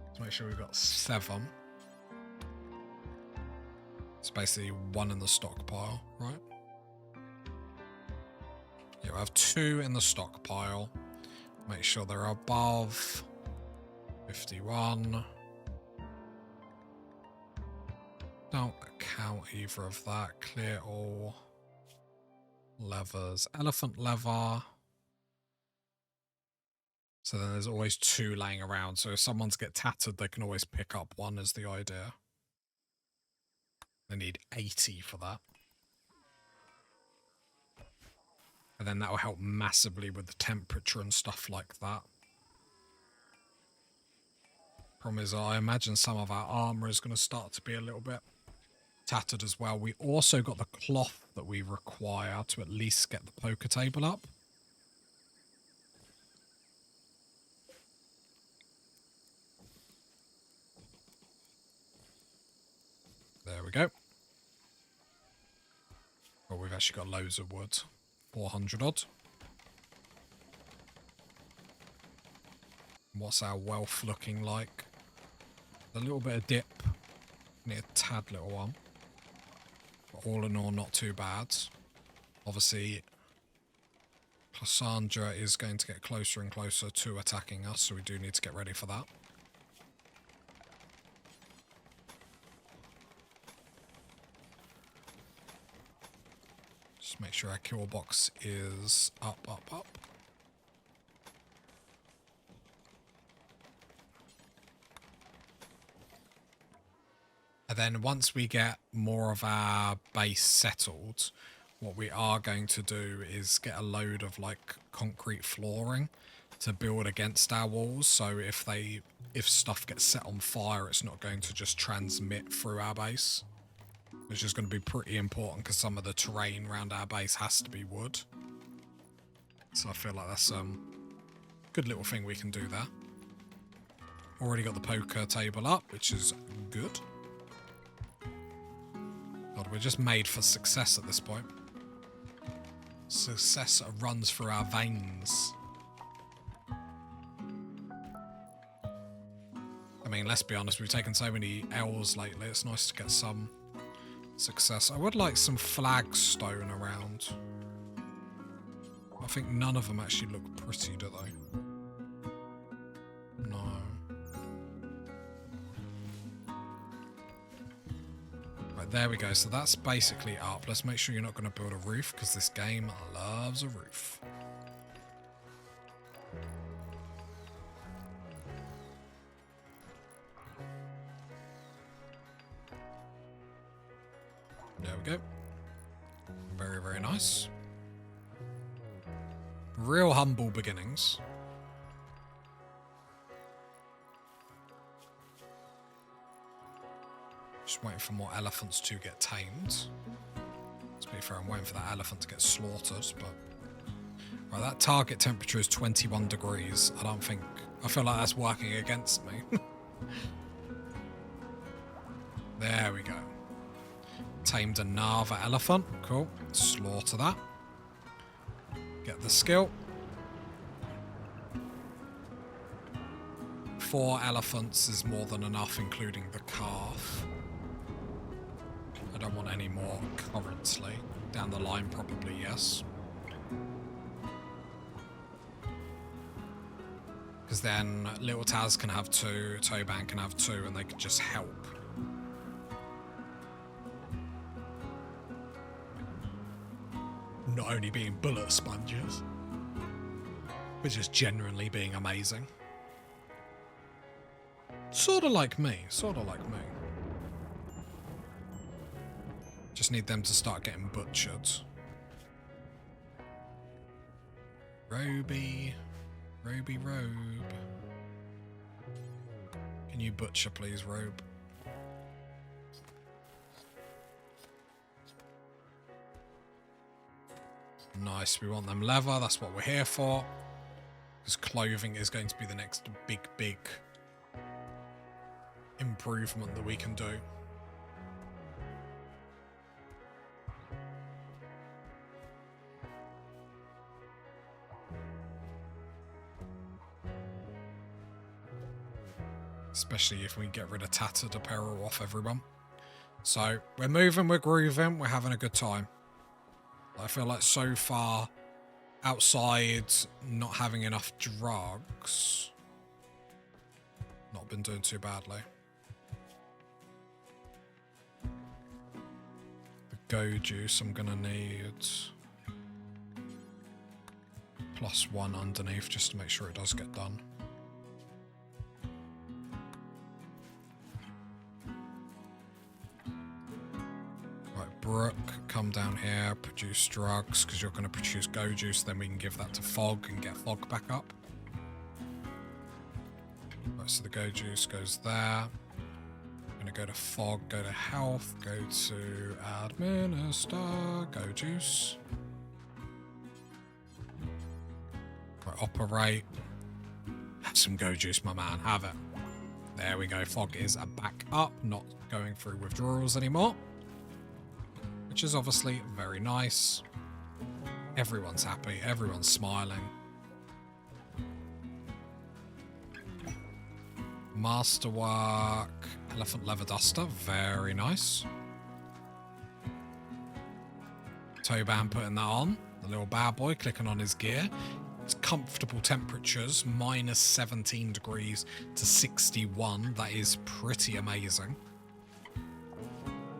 Let's make sure we've got 7. It's basically 1 in the stockpile, right? Yeah, we have 2 in the stockpile. Make sure they're above 51. Don't count either of that. Clear all levers. Elephant lever. So then there's always 2 laying around. So if someone's get tattered, they can always pick up 1 is the idea. They need 80 for that. And then that will help massively with the temperature and stuff like that. Problem is, I imagine some of our armor is going to start to be a little bit tattered as well. We also got the cloth that we require to at least get the poker table up. There we go. Well, we've actually got loads of wood. 400 odd. What's our wealth looking like? A little bit of dip. Need a tad little one. But all in all, not too bad. Obviously, Cassandra is going to get closer and closer to attacking us, so we do need to get ready for that. Just make sure our kill box is up, up, up. And then once we get more of our base settled, what we are going to do is get a load of like concrete flooring to build against our walls. So if stuff gets set on fire, it's not going to just transmit through our base. Which is going to be pretty important because some of the terrain around our base has to be wood. So I feel like that's a good little thing we can do there. Already got the poker table up, which is good. God, we're just made for success at this point. Success runs through our veins. I mean, let's be honest, we've taken so many L's lately. It's nice to get some success. I would like some flagstone around. I think none of them actually look pretty, do they? No. Right, there we go. So that's basically up. Let's make sure you're not going to build a roof, because this game loves a roof. There we go. Very, very nice. Real humble beginnings. Just waiting for more elephants to get tamed. To be fair, I'm waiting for that elephant to get slaughtered, but... Right, that target temperature is 21 degrees. I feel like that's working against me. There we go. Tamed another elephant. Cool. Slaughter that. Get the skill. 4 elephants is more than enough, including the calf. I don't want any more currently. Down the line, probably, yes. Because then Little Taz can have 2, Toban can have 2, and they can just help. Not only being bullet sponges, but just generally being amazing. Sort of like me, sort of like me. Just need them to start getting butchered. Roby, Roby, Robe. Can you butcher, please, Robe? Nice, we want them leather, that's what we're here for. Because clothing is going to be the next big improvement that we can do. Especially if we get rid of tattered apparel off everyone. So we're moving, we're grooving, we're having a good time. I feel like so far, outside not having enough drugs, not been doing too badly. The go juice I'm gonna need +1 underneath just to make sure it does get done. Brooke, come down here, produce drugs, because you're going to produce go juice, then we can give that to Fog and get Fog back up. Right, so the go juice goes there. I'm going to go to Fog, go to health, go to administer, go juice. Right, operate. Have some go juice, my man, have it. There we go, Fog is back up, not going through withdrawals anymore. Which is obviously very nice. Everyone's happy, everyone's smiling. Masterwork, elephant leather duster, very nice. Toban putting that on, the little bad boy clicking on his gear. It's comfortable temperatures, -17 degrees to 61, that is pretty amazing.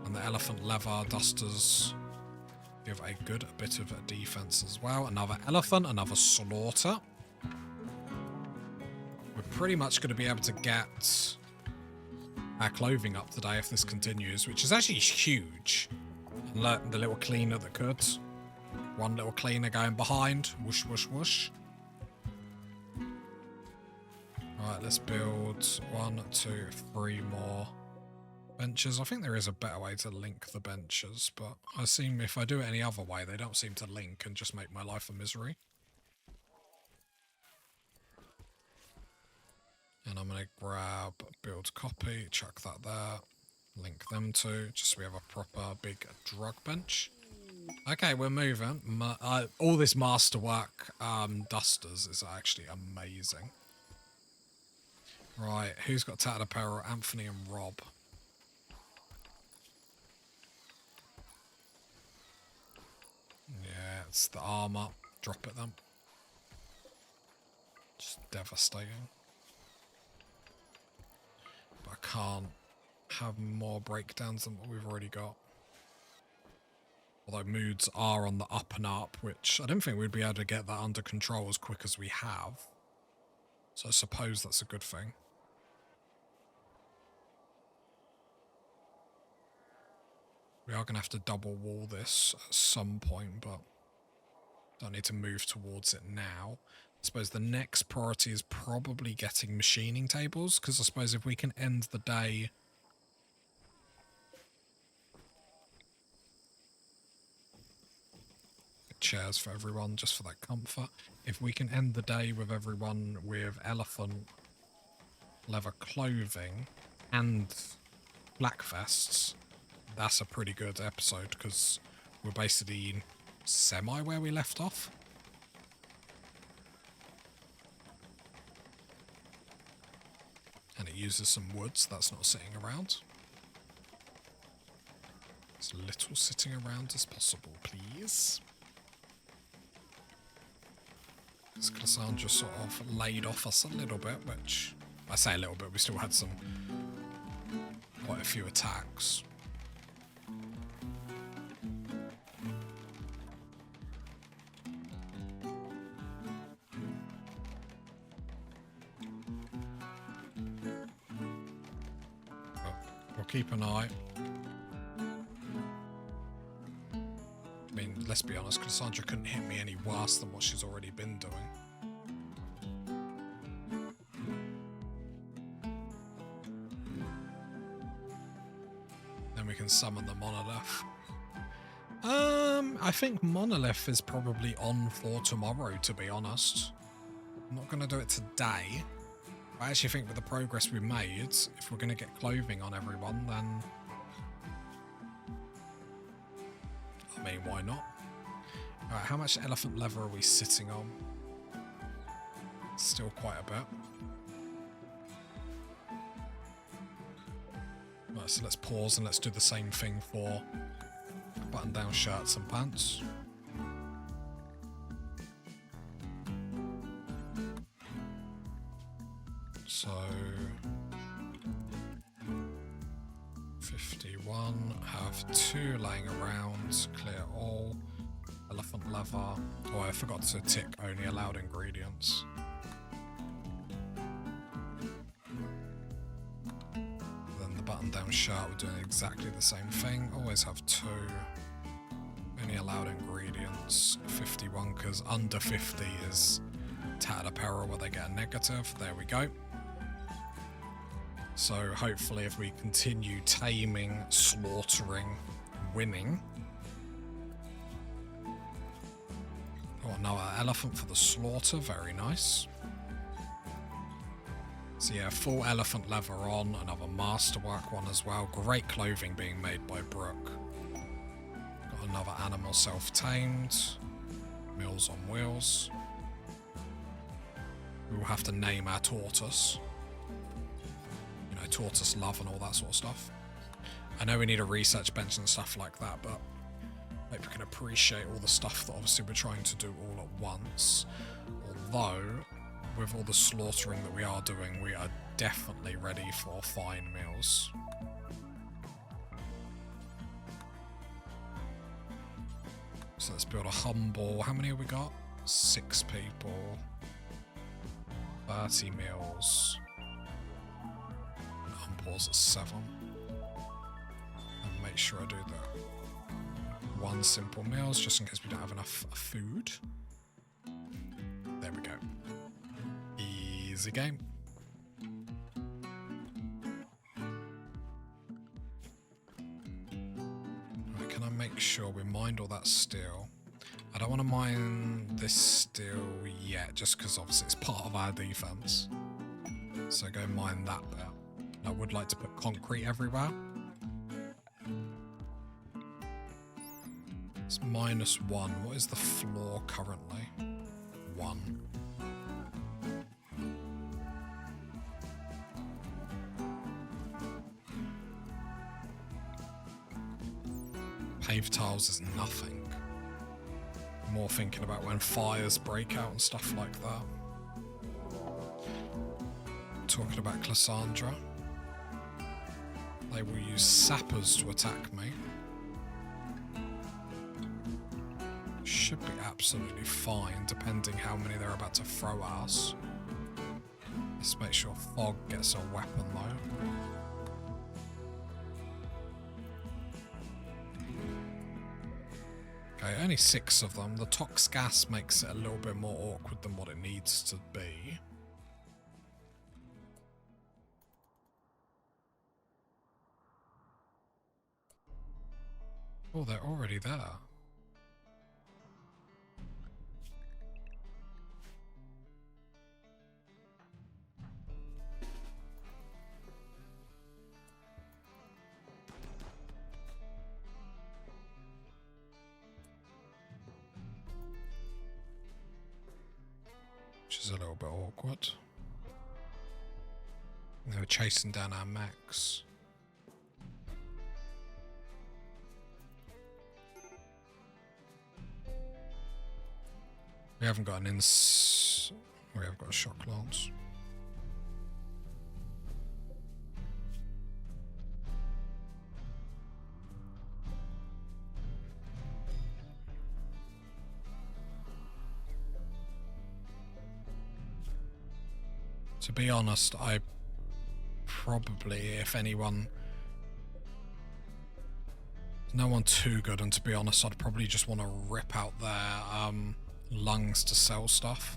And the elephant leather dusters give a good bit of a defense as well. Another elephant, another slaughter. We're pretty much going to be able to get our clothing up today if this continues, which is actually huge. And look, the little cleaner that could. One little cleaner going behind. Whoosh, whoosh, whoosh. Right, let's build 1, 2, 3 more benches. I think there is a better way to link the benches, but I seem if I do it any other way, they don't seem to link and just make my life a misery. And I'm going to grab build copy, chuck that there, link them two, just so we have a proper big drug bench. Okay, we're moving. All this masterwork dusters is actually amazing. Right, who's got tattered apparel? Anthony and Rob. Yeah, it's the armor. Drop it then. Just devastating. But I can't have more breakdowns than what we've already got. Although moods are on the up and up, which I don't think we'd be able to get that under control as quick as we have. So I suppose that's a good thing. We are going to have to double wall this at some point, but don't need to move towards it now. I suppose the next priority is probably getting machining tables, because I suppose if we can end the day... Get chairs for everyone, just for that comfort. If we can end the day with everyone with elephant leather clothing and black vests, that's a pretty good episode, because we're basically semi where we left off. And it uses some woods that's not sitting around. As little sitting around as possible, please. Because Cassandra sort of laid off us a little bit, which, I say a little bit, we still had quite a few attacks. Keep an eye. I mean, let's be honest, Cassandra couldn't hit me any worse than what she's already been doing. Then we can summon the monolith. I think Monolith is probably on for tomorrow, to be honest. I'm not going to do it today. I actually think with the progress we made, if we're going to get clothing on everyone, then... I mean, why not? Alright, how much elephant leather are we sitting on? Still quite a bit. Right, so let's pause and let's do the same thing for button-down shirts and pants. So 51, have 2 laying around, clear all, elephant leather. Oh, I forgot to tick only allowed ingredients. Then the button-down shirt, we're doing exactly the same thing. Always have 2. Only allowed ingredients, 51, because under 50 is tattered apparel where they get a negative. There we go. So hopefully if we continue taming, slaughtering, winning. Oh, another elephant for the slaughter, very nice. So yeah, full elephant leather on, another masterwork one as well. Great clothing being made by Brooke. Got another animal self-tamed. Meals on wheels. We will have to name our tortoise. You know, tortoise love and all that sort of stuff. I know we need a research bench and stuff like that, but I hope you can appreciate all the stuff that obviously we're trying to do all at once. Although, with all the slaughtering that we are doing, we are definitely ready for fine meals. So let's build a humble... How many have we got? 6 people. 30 meals. And humble's at 7. And make sure I do the 1 simple meals, just in case we don't have enough food. There we go. Easy game. Right, can I make sure we mined all that steel? I don't want to mine this steel yet, just because obviously it's part of our defense. So go mine that bit. I would like to put concrete everywhere. It's -1. What is the floor currently? 1. Paved tiles is nothing. More thinking about when fires break out and stuff like that. Talking about Cassandra. They will use sappers to attack me. Should be absolutely fine, depending how many they're about to throw at us. Let's make sure Fog gets a weapon though. Okay, only 6 of them. The tox gas makes it a little bit more awkward than what it needs to be. Oh, they're already there. Which is a little bit awkward. They were chasing down our mechs. We haven't got an we have got a shock lance. To be honest, I probably, if anyone, no one too good, and to be honest, I'd probably just want to rip out their lungs to sell stuff.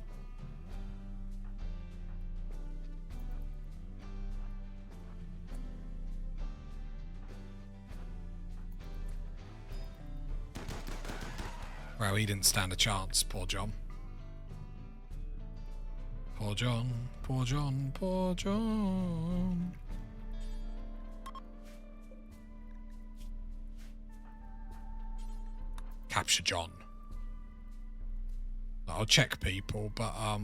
No, he didn't stand a chance. Poor John. Poor John. Poor John. Poor John. Capture John. I'll check people, but I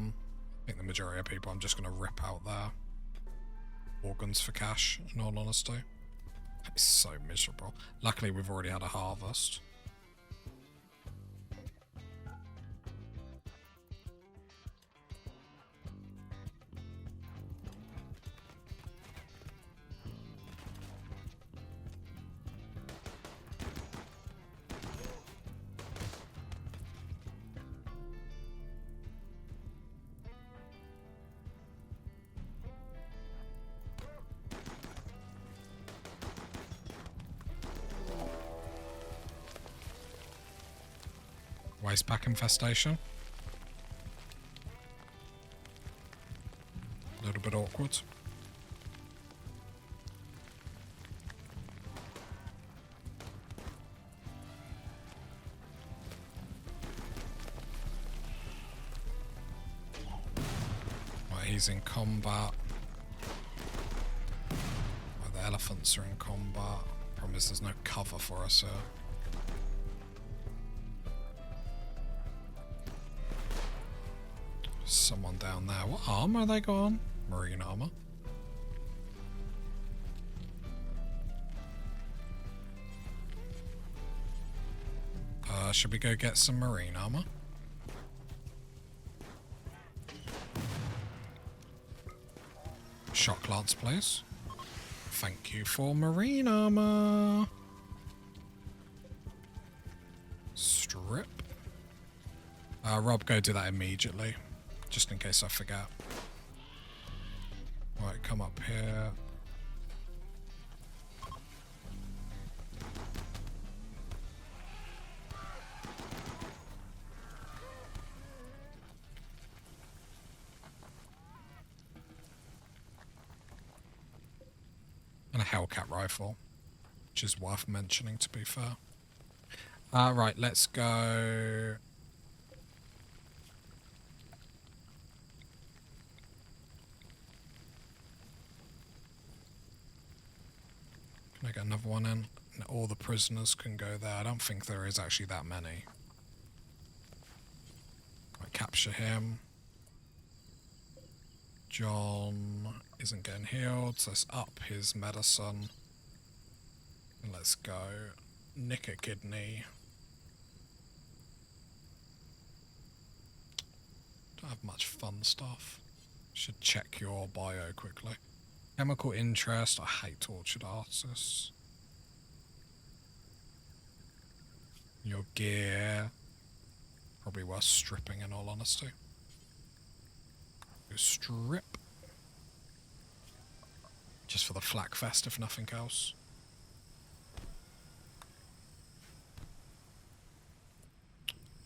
think the majority of people I'm just going to rip out their organs for cash, in all honesty. It's so miserable. Luckily, we've already had a harvest. Wastepack infestation. A little bit awkward. Right, he's in combat. Right, the elephants are in combat. Problem is there's no cover for us here. Someone down there. What armor are they got on? Marine armor. Should we go get some marine armor? Shock lance, please. Thank you for marine armor. Strip. Rob, go do that immediately. Just in case I forget. Right, come up here. And a Hellcat rifle, which is worth mentioning, to be fair. Right, let's go. Can I get another one in? All the prisoners can go there. I don't think there is actually that many. I capture him. John isn't getting healed, so let's up his medicine. And let's go nick a kidney. Don't have much fun stuff. Should check your bio quickly. Chemical interest. I hate tortured artists. Your gear. Probably worth stripping, in all honesty. Go strip. Just for the flak vest, if nothing else.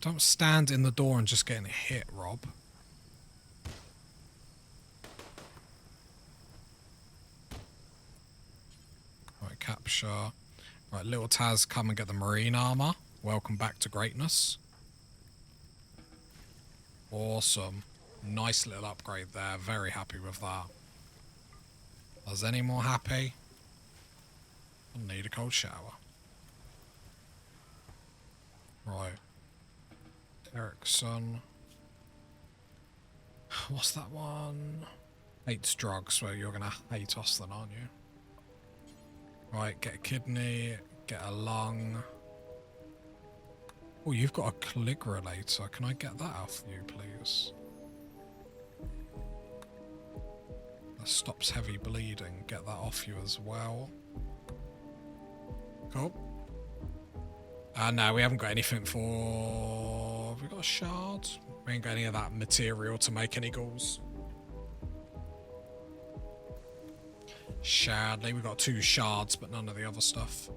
Don't stand in the door and just getting hit, Rob. Right, capture. Right, little Taz, come and get the marine armor. Welcome back to greatness. Awesome. Nice little upgrade there. Very happy with that. Is any more happy? I need a cold shower. Right. Erickson. What's that one? Hates drugs, well, you're gonna hate us then, aren't you? Right, get a kidney, get a lung. Oh, you've got a click relator. Can I get that off you, please? That stops heavy bleeding. Get that off you as well. Cool. No, we haven't got anything for... Have we got a shard? We ain't got any of that material to make any ghouls. Shardly, we've got 2 shards, but none of the other stuff.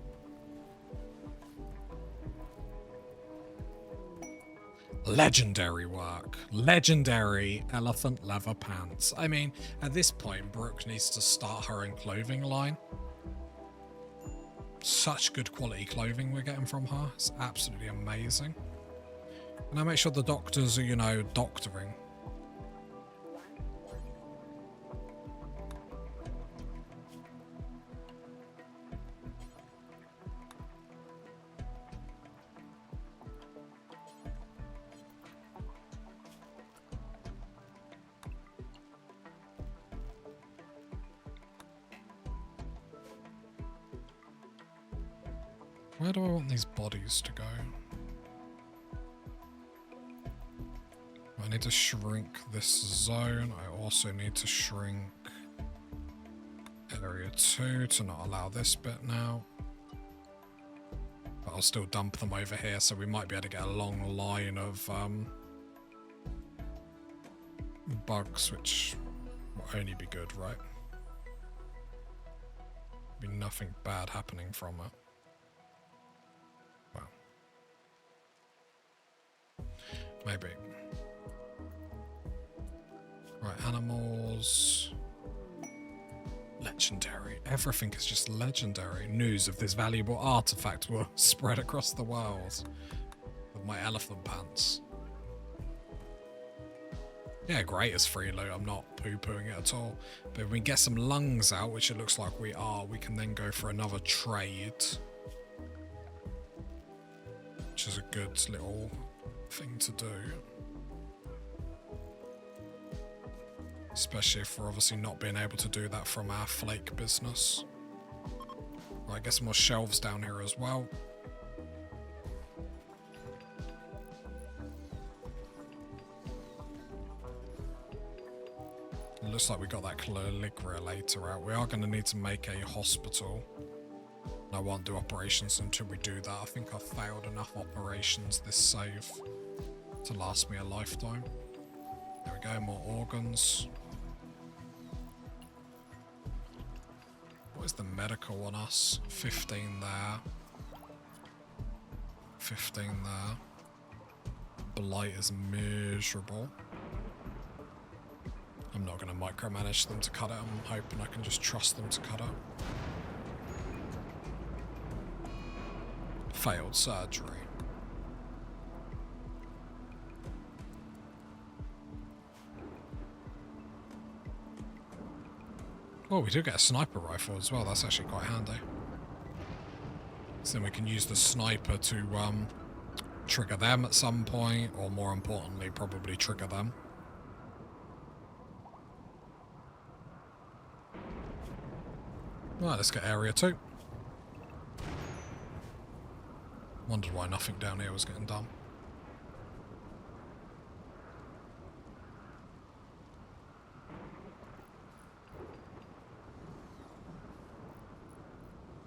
Legendary work. Legendary elephant leather pants. I mean, at this point, Brooke needs to start her own clothing line. Such good quality clothing we're getting from her. It's absolutely amazing. And I make sure the doctors are, you know, doctoring. Where do I want these bodies to go? I need to shrink this zone. I also need to shrink area 2 to not allow this bit now. But I'll still dump them over here, so we might be able to get a long line of bugs, which will only be good, right? Be nothing bad happening from it. Well, maybe. Right, animals. Legendary. Everything is just legendary. News of this valuable artifact will spread across the world with my elephant pants. Yeah, great as free loot. I'm not poo-pooing it at all. But if we get some lungs out, which it looks like we are, we can then go for another trade. Which is a good little thing to do. Especially if we're obviously not being able to do that from our flake business. Right, get some more shelves down here as well. It looks like we got that later out. We are going to need to make a hospital. I won't do operations until we do that. I think I've failed enough operations this save to last me a lifetime. There we go, more organs. What is the medical on us? 15 there. 15 there. Blight is miserable. I'm not going to micromanage them to cut it. I'm hoping I can just trust them to cut it. Failed surgery. Oh, we do get a sniper rifle as well. That's actually quite handy. So then we can use the sniper to trigger them at some point, or more importantly, probably trigger them. Right, let's get area 2. Wondered why nothing down here was getting done.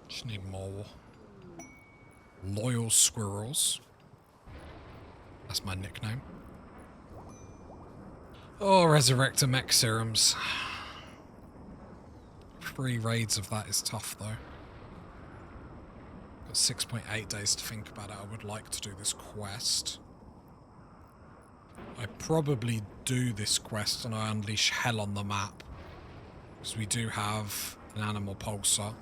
Just need more loyal squirrels. That's my nickname. Oh, Resurrector mech serums. 3 raids of that is tough though. Got 6.8 days to think about it. I would like to do this quest. I probably do this quest and I unleash hell on the map. Because we do have an animal pulsar.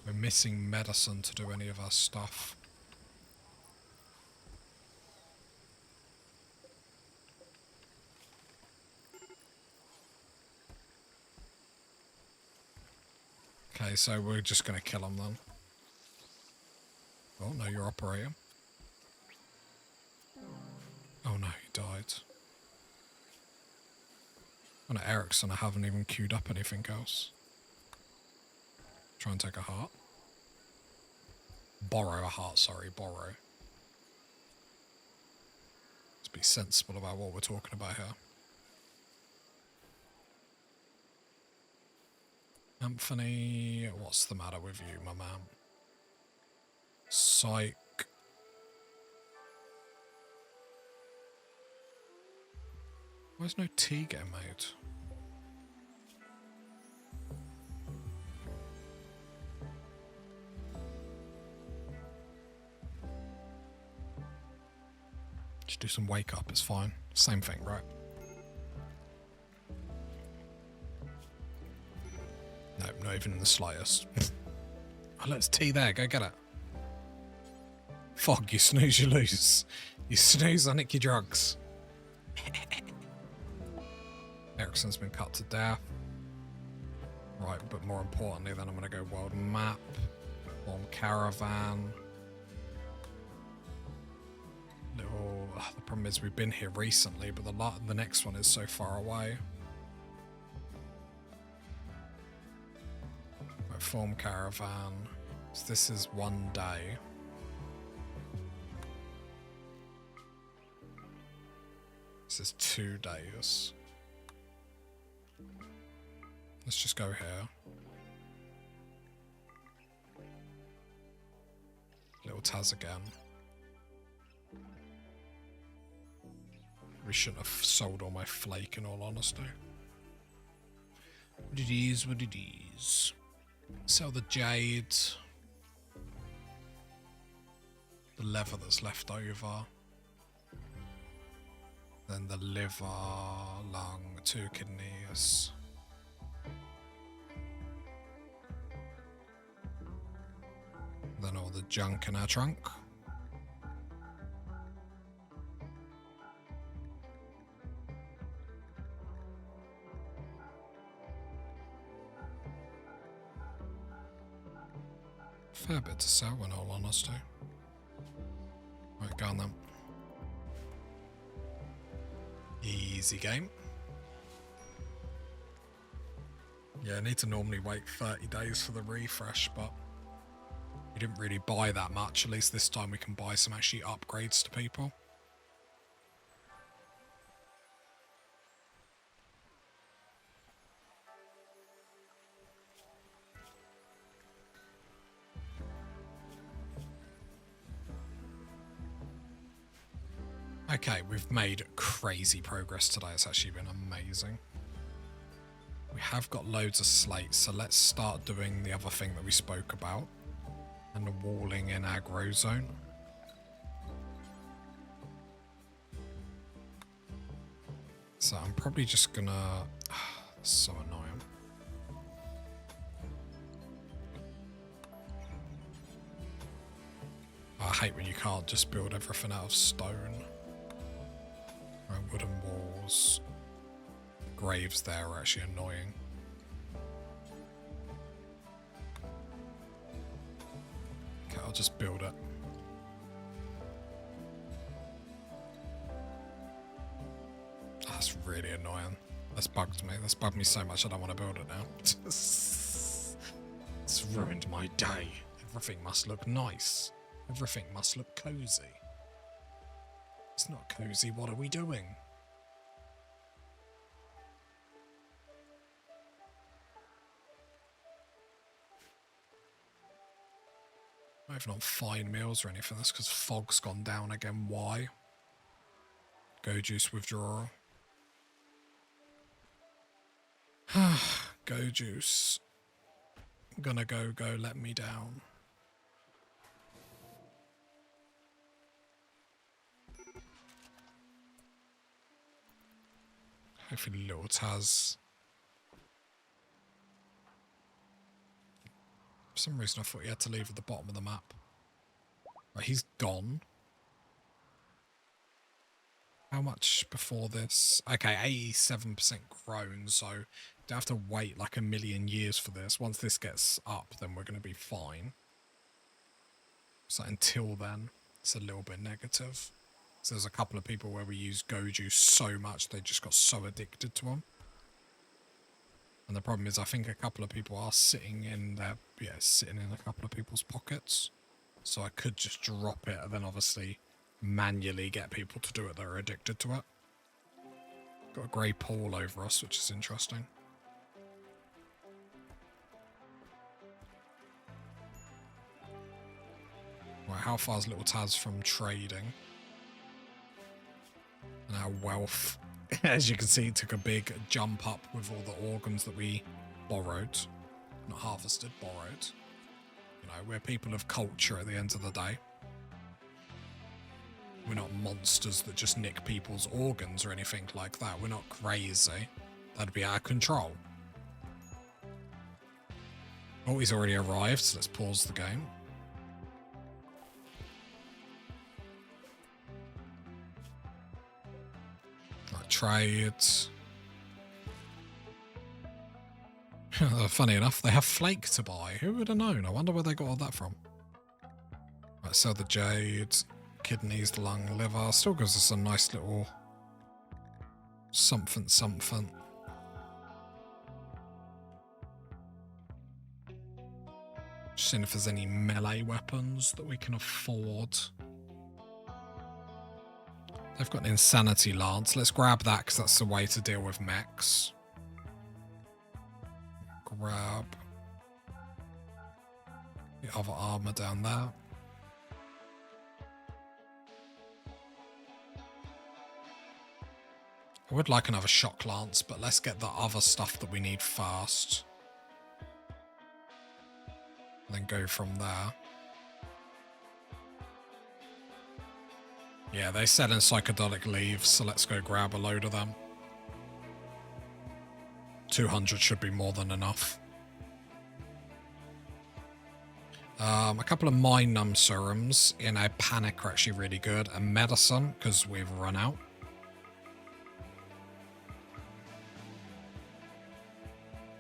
We're missing medicine to do any of our stuff. Okay, so we're just going to kill him then. Oh, no, you're operating. Oh, no, he died. Oh, no, Ericsson, I haven't even queued up anything else. Try and take a heart. Borrow a heart, sorry, borrow. Let's be sensible about what we're talking about here. Anthony, what's the matter with you, my man? Psych. Where's no tea getting made? Just do some wake up, it's fine. Same thing, right? even in the slightest. Oh, look, it's tea there. Go get it. Fog, you snooze, you lose. You snooze, I nick your drugs. Ericsson's been cut to death. Right, but more importantly, then I'm going to go world map. Form caravan. Little. The problem is we've been here recently, but the next one is so far away. Right, form caravan. So this is 1 day. This is 2 days. Let's just go here. Little Taz again. We shouldn't have sold all my flake in all honesty. What it is, what it is. Sell the jade. The leather that's left over. Then the liver, lung, 2 kidneys. Then all the junk in our trunk. Fair bit to sell in all honesty. Right, go on then. Easy game. Yeah, I need to normally wait 30 days for the refresh, but we didn't really buy that much. At least this time we can buy some actually upgrades to people. Okay, we've made crazy progress today. It's actually been amazing. We have got loads of slates, so let's start doing the other thing that we spoke about. And the walling in aggro zone. So I'm probably just gonna... so annoying. I hate when you can't just build everything out of stone. Right, wooden walls. Graves there are actually annoying. Okay, I'll just build it. Oh, that's really annoying. That's bugged me. That's bugged me so much I don't want to build it now. It's ruined my day. Everything must look nice. Everything must look cozy. It's not cozy. What are we doing? Not even on fine meals or anything. That's because fog's gone down again. Why? Go juice withdrawal. Go juice. Gonna go, let me down. Hopefully little Taz. For some reason I thought he had to leave at the bottom of the map. Right, he's gone. How much before this? Okay, 87% grown, so don't have to wait like a million years for this. Once this gets up, then we're going to be fine. So until then, it's a little bit negative. So there's a couple of people where we use Goju so much, they just got so addicted to them. And the problem is, I think a couple of people are sitting in their, sitting in a couple of people's pockets. So I could just drop it and then obviously manually get people to do it that are addicted to it. Got a grey pool over us, which is interesting. Right, how far is little Taz from trading? And our wealth, as you can see, took a big jump up with all the organs that we borrowed. Not harvested, borrowed. You know, we're people of culture at the end of the day. We're not monsters that just nick people's organs or anything like that. We're not crazy. That'd be out of control. Oh, he's already arrived, so let's pause the game. Right, trades. Funny enough, they have flake to buy. Who would have known? I wonder where they got all that from. Right, sell the jade, kidneys, lung, liver. Still gives us a nice little something. Just seeing if there's any melee weapons that we can afford. They've got an insanity lance. Let's grab that because that's the way to deal with mechs. Grab the other armor down there. I would like another shock lance, but let's get the other stuff that we need first. And then go from there. Yeah, they sell in psychedelic leaves, so let's go grab a load of them. 200 should be more than enough. A couple of mind numb serums in a panic are actually really good. And medicine, because we've run out.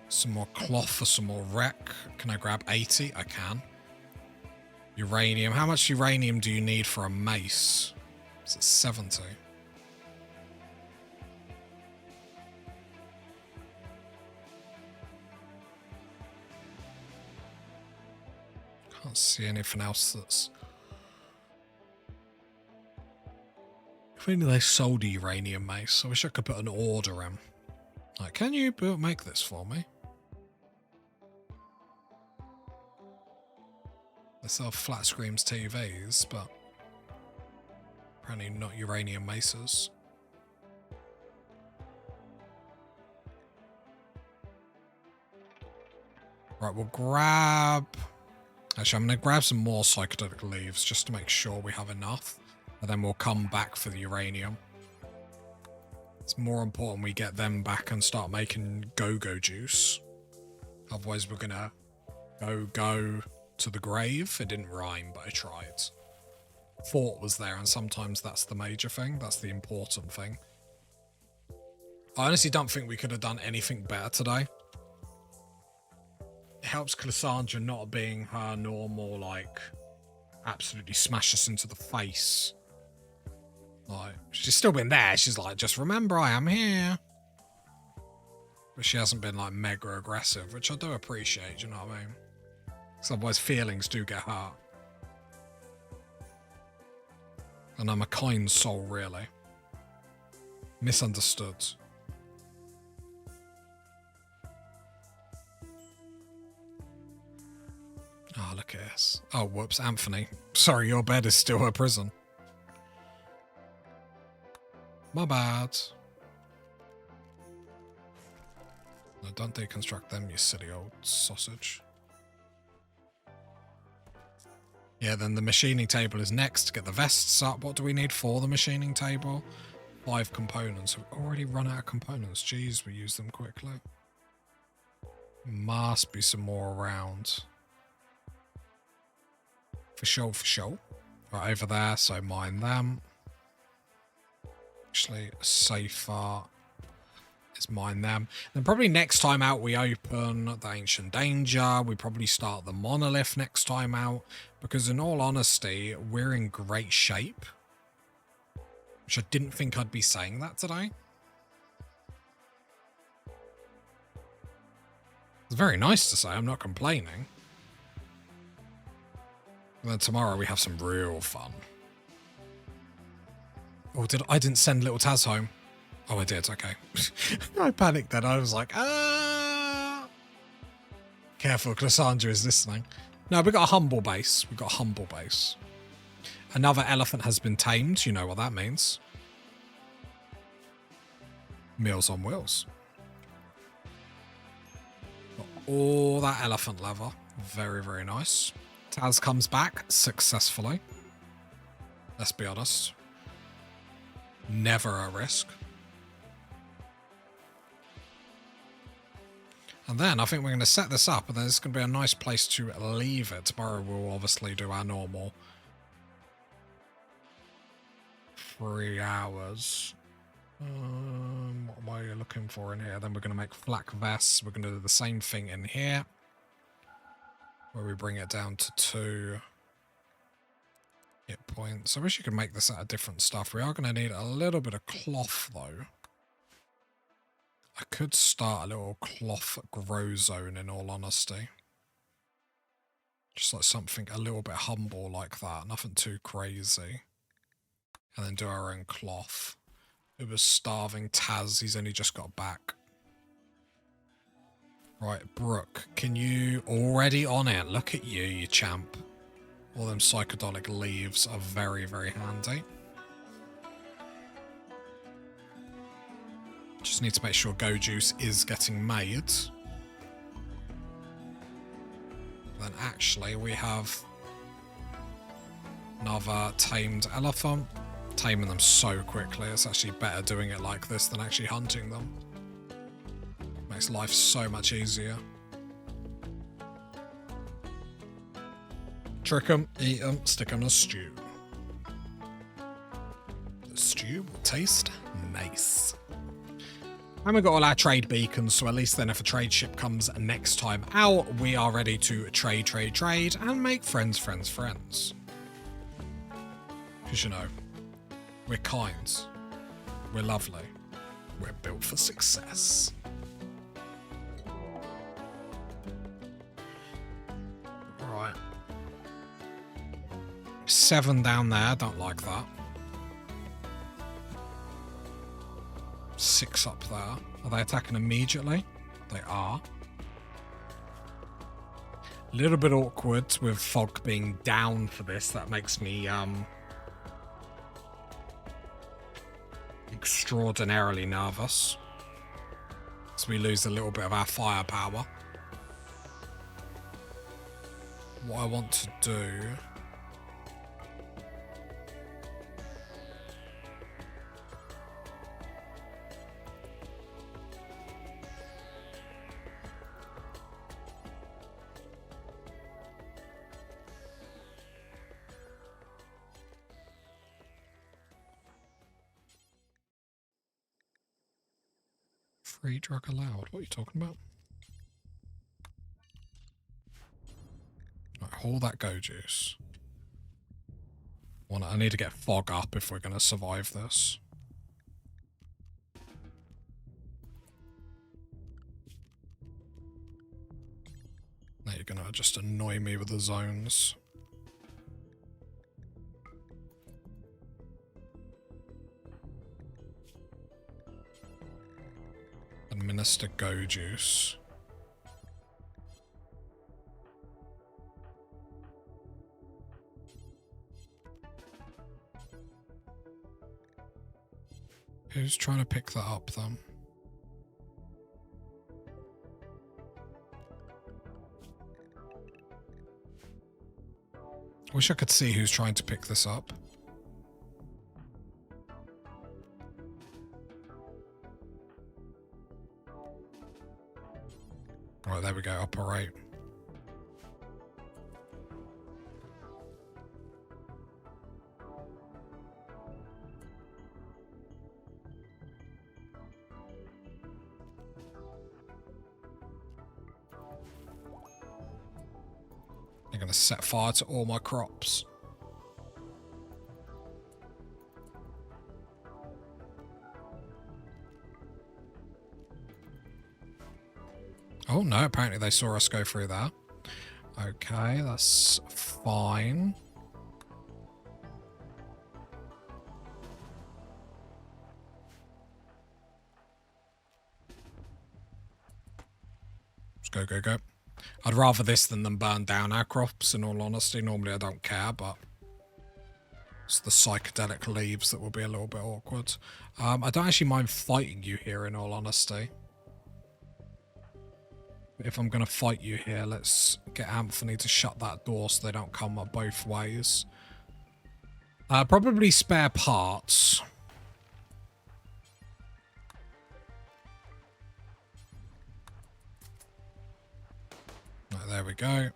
Some more cloth for some more wreck. Can I grab 80? I can. Uranium. How much uranium do you need for a mace? Is it 70? Can't see anything else that's... If only they sold a uranium mace. I wish I could put an order in. Like, can you make this for me? They sell flat screens TVs, but apparently not uranium maces. Right, we'll grab... Actually, I'm going to grab some more psychedelic leaves just to make sure we have enough. And then we'll come back for the uranium. It's more important we get them back and start making go-go juice. Otherwise, we're going to go to the grave. It didn't rhyme, but I tried. Thought was there, and sometimes that's the major thing. That's the important thing. I honestly don't think we could have done anything better today. It helps Cassandra not being her normal, like, absolutely smash us into the face. Like, she's still been there. She's like, just remember I am here. But she hasn't been, like, mega aggressive, which I do appreciate, you know what I mean? Because otherwise feelings do get hurt. And I'm a kind soul, really. Misunderstood. Oh, look at this. Oh, whoops, Anthony. Sorry, your bed is still a prison. My bad. No, don't deconstruct them, you silly old sausage. Yeah, then the machining table is next to get the vests up. What do we need for the machining table? 5 components. We've already run out of components. Jeez, we use them quickly. Must be some more around. For sure, for sure. Right, over there, so mine them. Actually, safer is mine them. Then probably next time out we open the Ancient Danger. We probably start the Monolith next time out. Because in all honesty, we're in great shape. Which I didn't think I'd be saying that today. It's very nice to say, I'm not complaining. And then tomorrow we have some real fun. Oh, I didn't send little Taz home. Oh, I did, okay. I panicked then. I was like, ah. Careful, Cassandra is listening. No, we got a humble base. We got a humble base. Another elephant has been tamed. You know what that means. Meals on wheels. Got all that elephant leather. Very, very nice. Taz comes back successfully. Let's be honest. Never a risk. And then I think we're going to set this up, and then it's going to be a nice place to leave it. Tomorrow we'll obviously do our normal 3 hours. What am I looking for in here? Then we're going to make flak vests. We're going to do the same thing in here, where we bring it down to 2 hit points. I wish you could make this out of different stuff. We are going to need a little bit of cloth, though. I could start a little cloth grow zone, in all honesty. Just like something a little bit humble like that. Nothing too crazy. And then do our own cloth. It was starving Taz. He's only just got back. Right, Brooke. Can you... Already on it. Look at you, you champ. All them psychedelic leaves are very, very handy. Just need to make sure Go Juice is getting made. Then actually we have another tamed elephant. Taming them so quickly. It's actually better doing it like this than actually hunting them. Makes life so much easier. Trick them, eat them, stick them in a stew. The stew will taste nice. And we've got all our trade beacons, so at least then if a trade ship comes next time out, we are ready to trade, and make friends. Because, you know, we're kind. We're lovely. We're built for success. Right. 7 down there, don't like that. 6 up there. Are they attacking immediately? They are. A little bit awkward with fog being down for this. That makes me extraordinarily nervous. So we lose a little bit of our firepower. What I want to do... Free drug allowed. What are you talking about? Right, haul that Go Juice. I need to get fog up if we're going to survive this. Now you're going to just annoy me with the zones. Administer Go Juice. Who's trying to pick that up then? Wish I could see who's trying to pick this up. Right, there we go, operate. I'm going to set fire to all my crops. Oh no, apparently they saw us go through that. Okay, that's fine. Let's go, go, go. I'd rather this than them burn down our crops, in all honesty. Normally I don't care, but it's the psychedelic leaves that will be a little bit awkward. I don't actually mind fighting you here, in all honesty. If I'm going to fight you here, let's get Anthony to shut that door so they don't come up both ways. Probably spare parts. Right, there we go.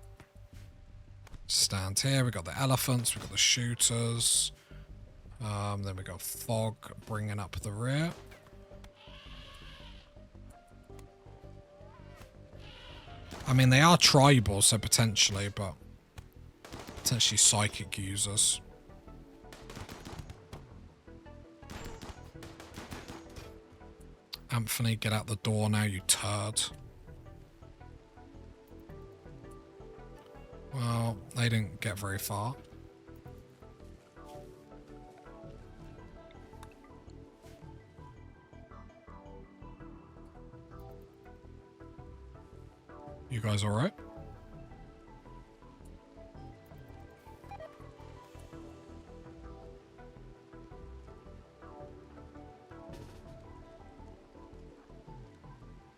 Stand here. We've got the elephants. We've got the shooters. Then we got fog bringing up the rear. I mean, they are tribal, so potentially, but potentially psychic users. Anthony, get out the door now, you turd. Well, they didn't get very far. You guys alright?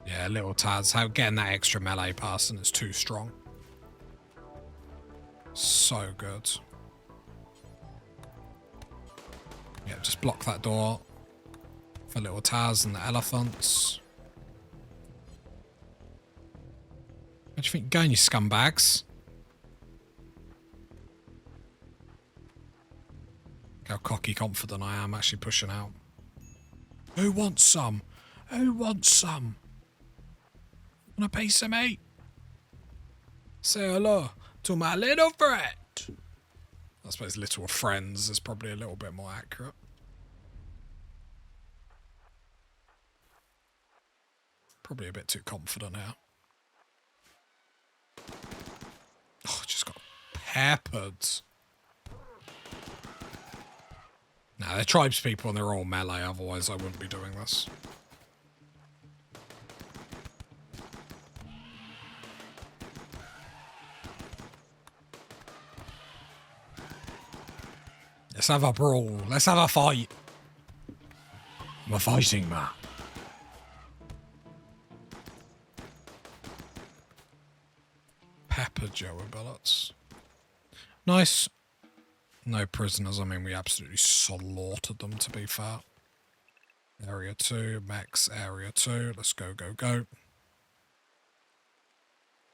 Yeah, little Taz, how getting that extra melee person is too strong. So good. Yeah, just block that door for little Taz and the elephants. Where do you think you're going, you scumbags? Look how cocky confident I am actually pushing out. Who wants some? Who wants some? Want a piece of me? Say hello to my little friend. I suppose little friends is probably a little bit more accurate. Probably a bit too confident here. Oh, just got peppered. Nah, they're tribes people and they're all melee, otherwise I wouldn't be doing this. Let's have a brawl. Let's have a fight. I'm a fighting man. Pepper Joe with bullets. Nice. No prisoners. I mean, we absolutely slaughtered them, to be fair. Area 2. Max Area 2. Let's go, go, go.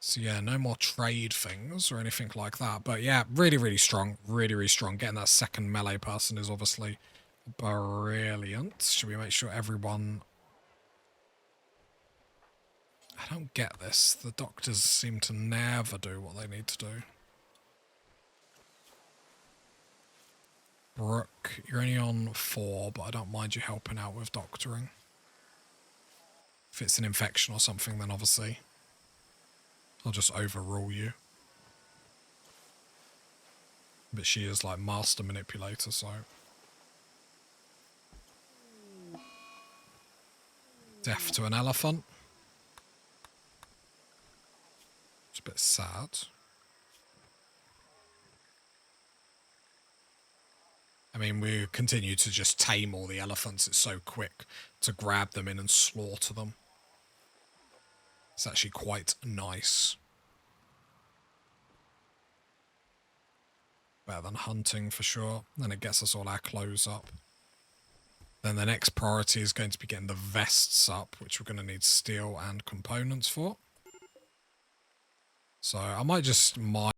So yeah, no more trade things or anything like that. But yeah, really, really strong. Really, really strong. Getting that second melee person is obviously brilliant. Should we make sure everyone... I don't get this. The doctors seem to never do what they need to do. Brooke, you're only on 4, but I don't mind you helping out with doctoring. If it's an infection or something, then obviously I'll just overrule you. But she is like master manipulator, so... Death to an elephant. It's a bit sad. I mean, we continue to just tame all the elephants. It's so quick to grab them in and slaughter them. It's actually quite nice. Better than hunting for sure. Then it gets us all our clothes up. Then the next priority is going to be getting the vests up, which we're going to need steel and components for. So I might just mine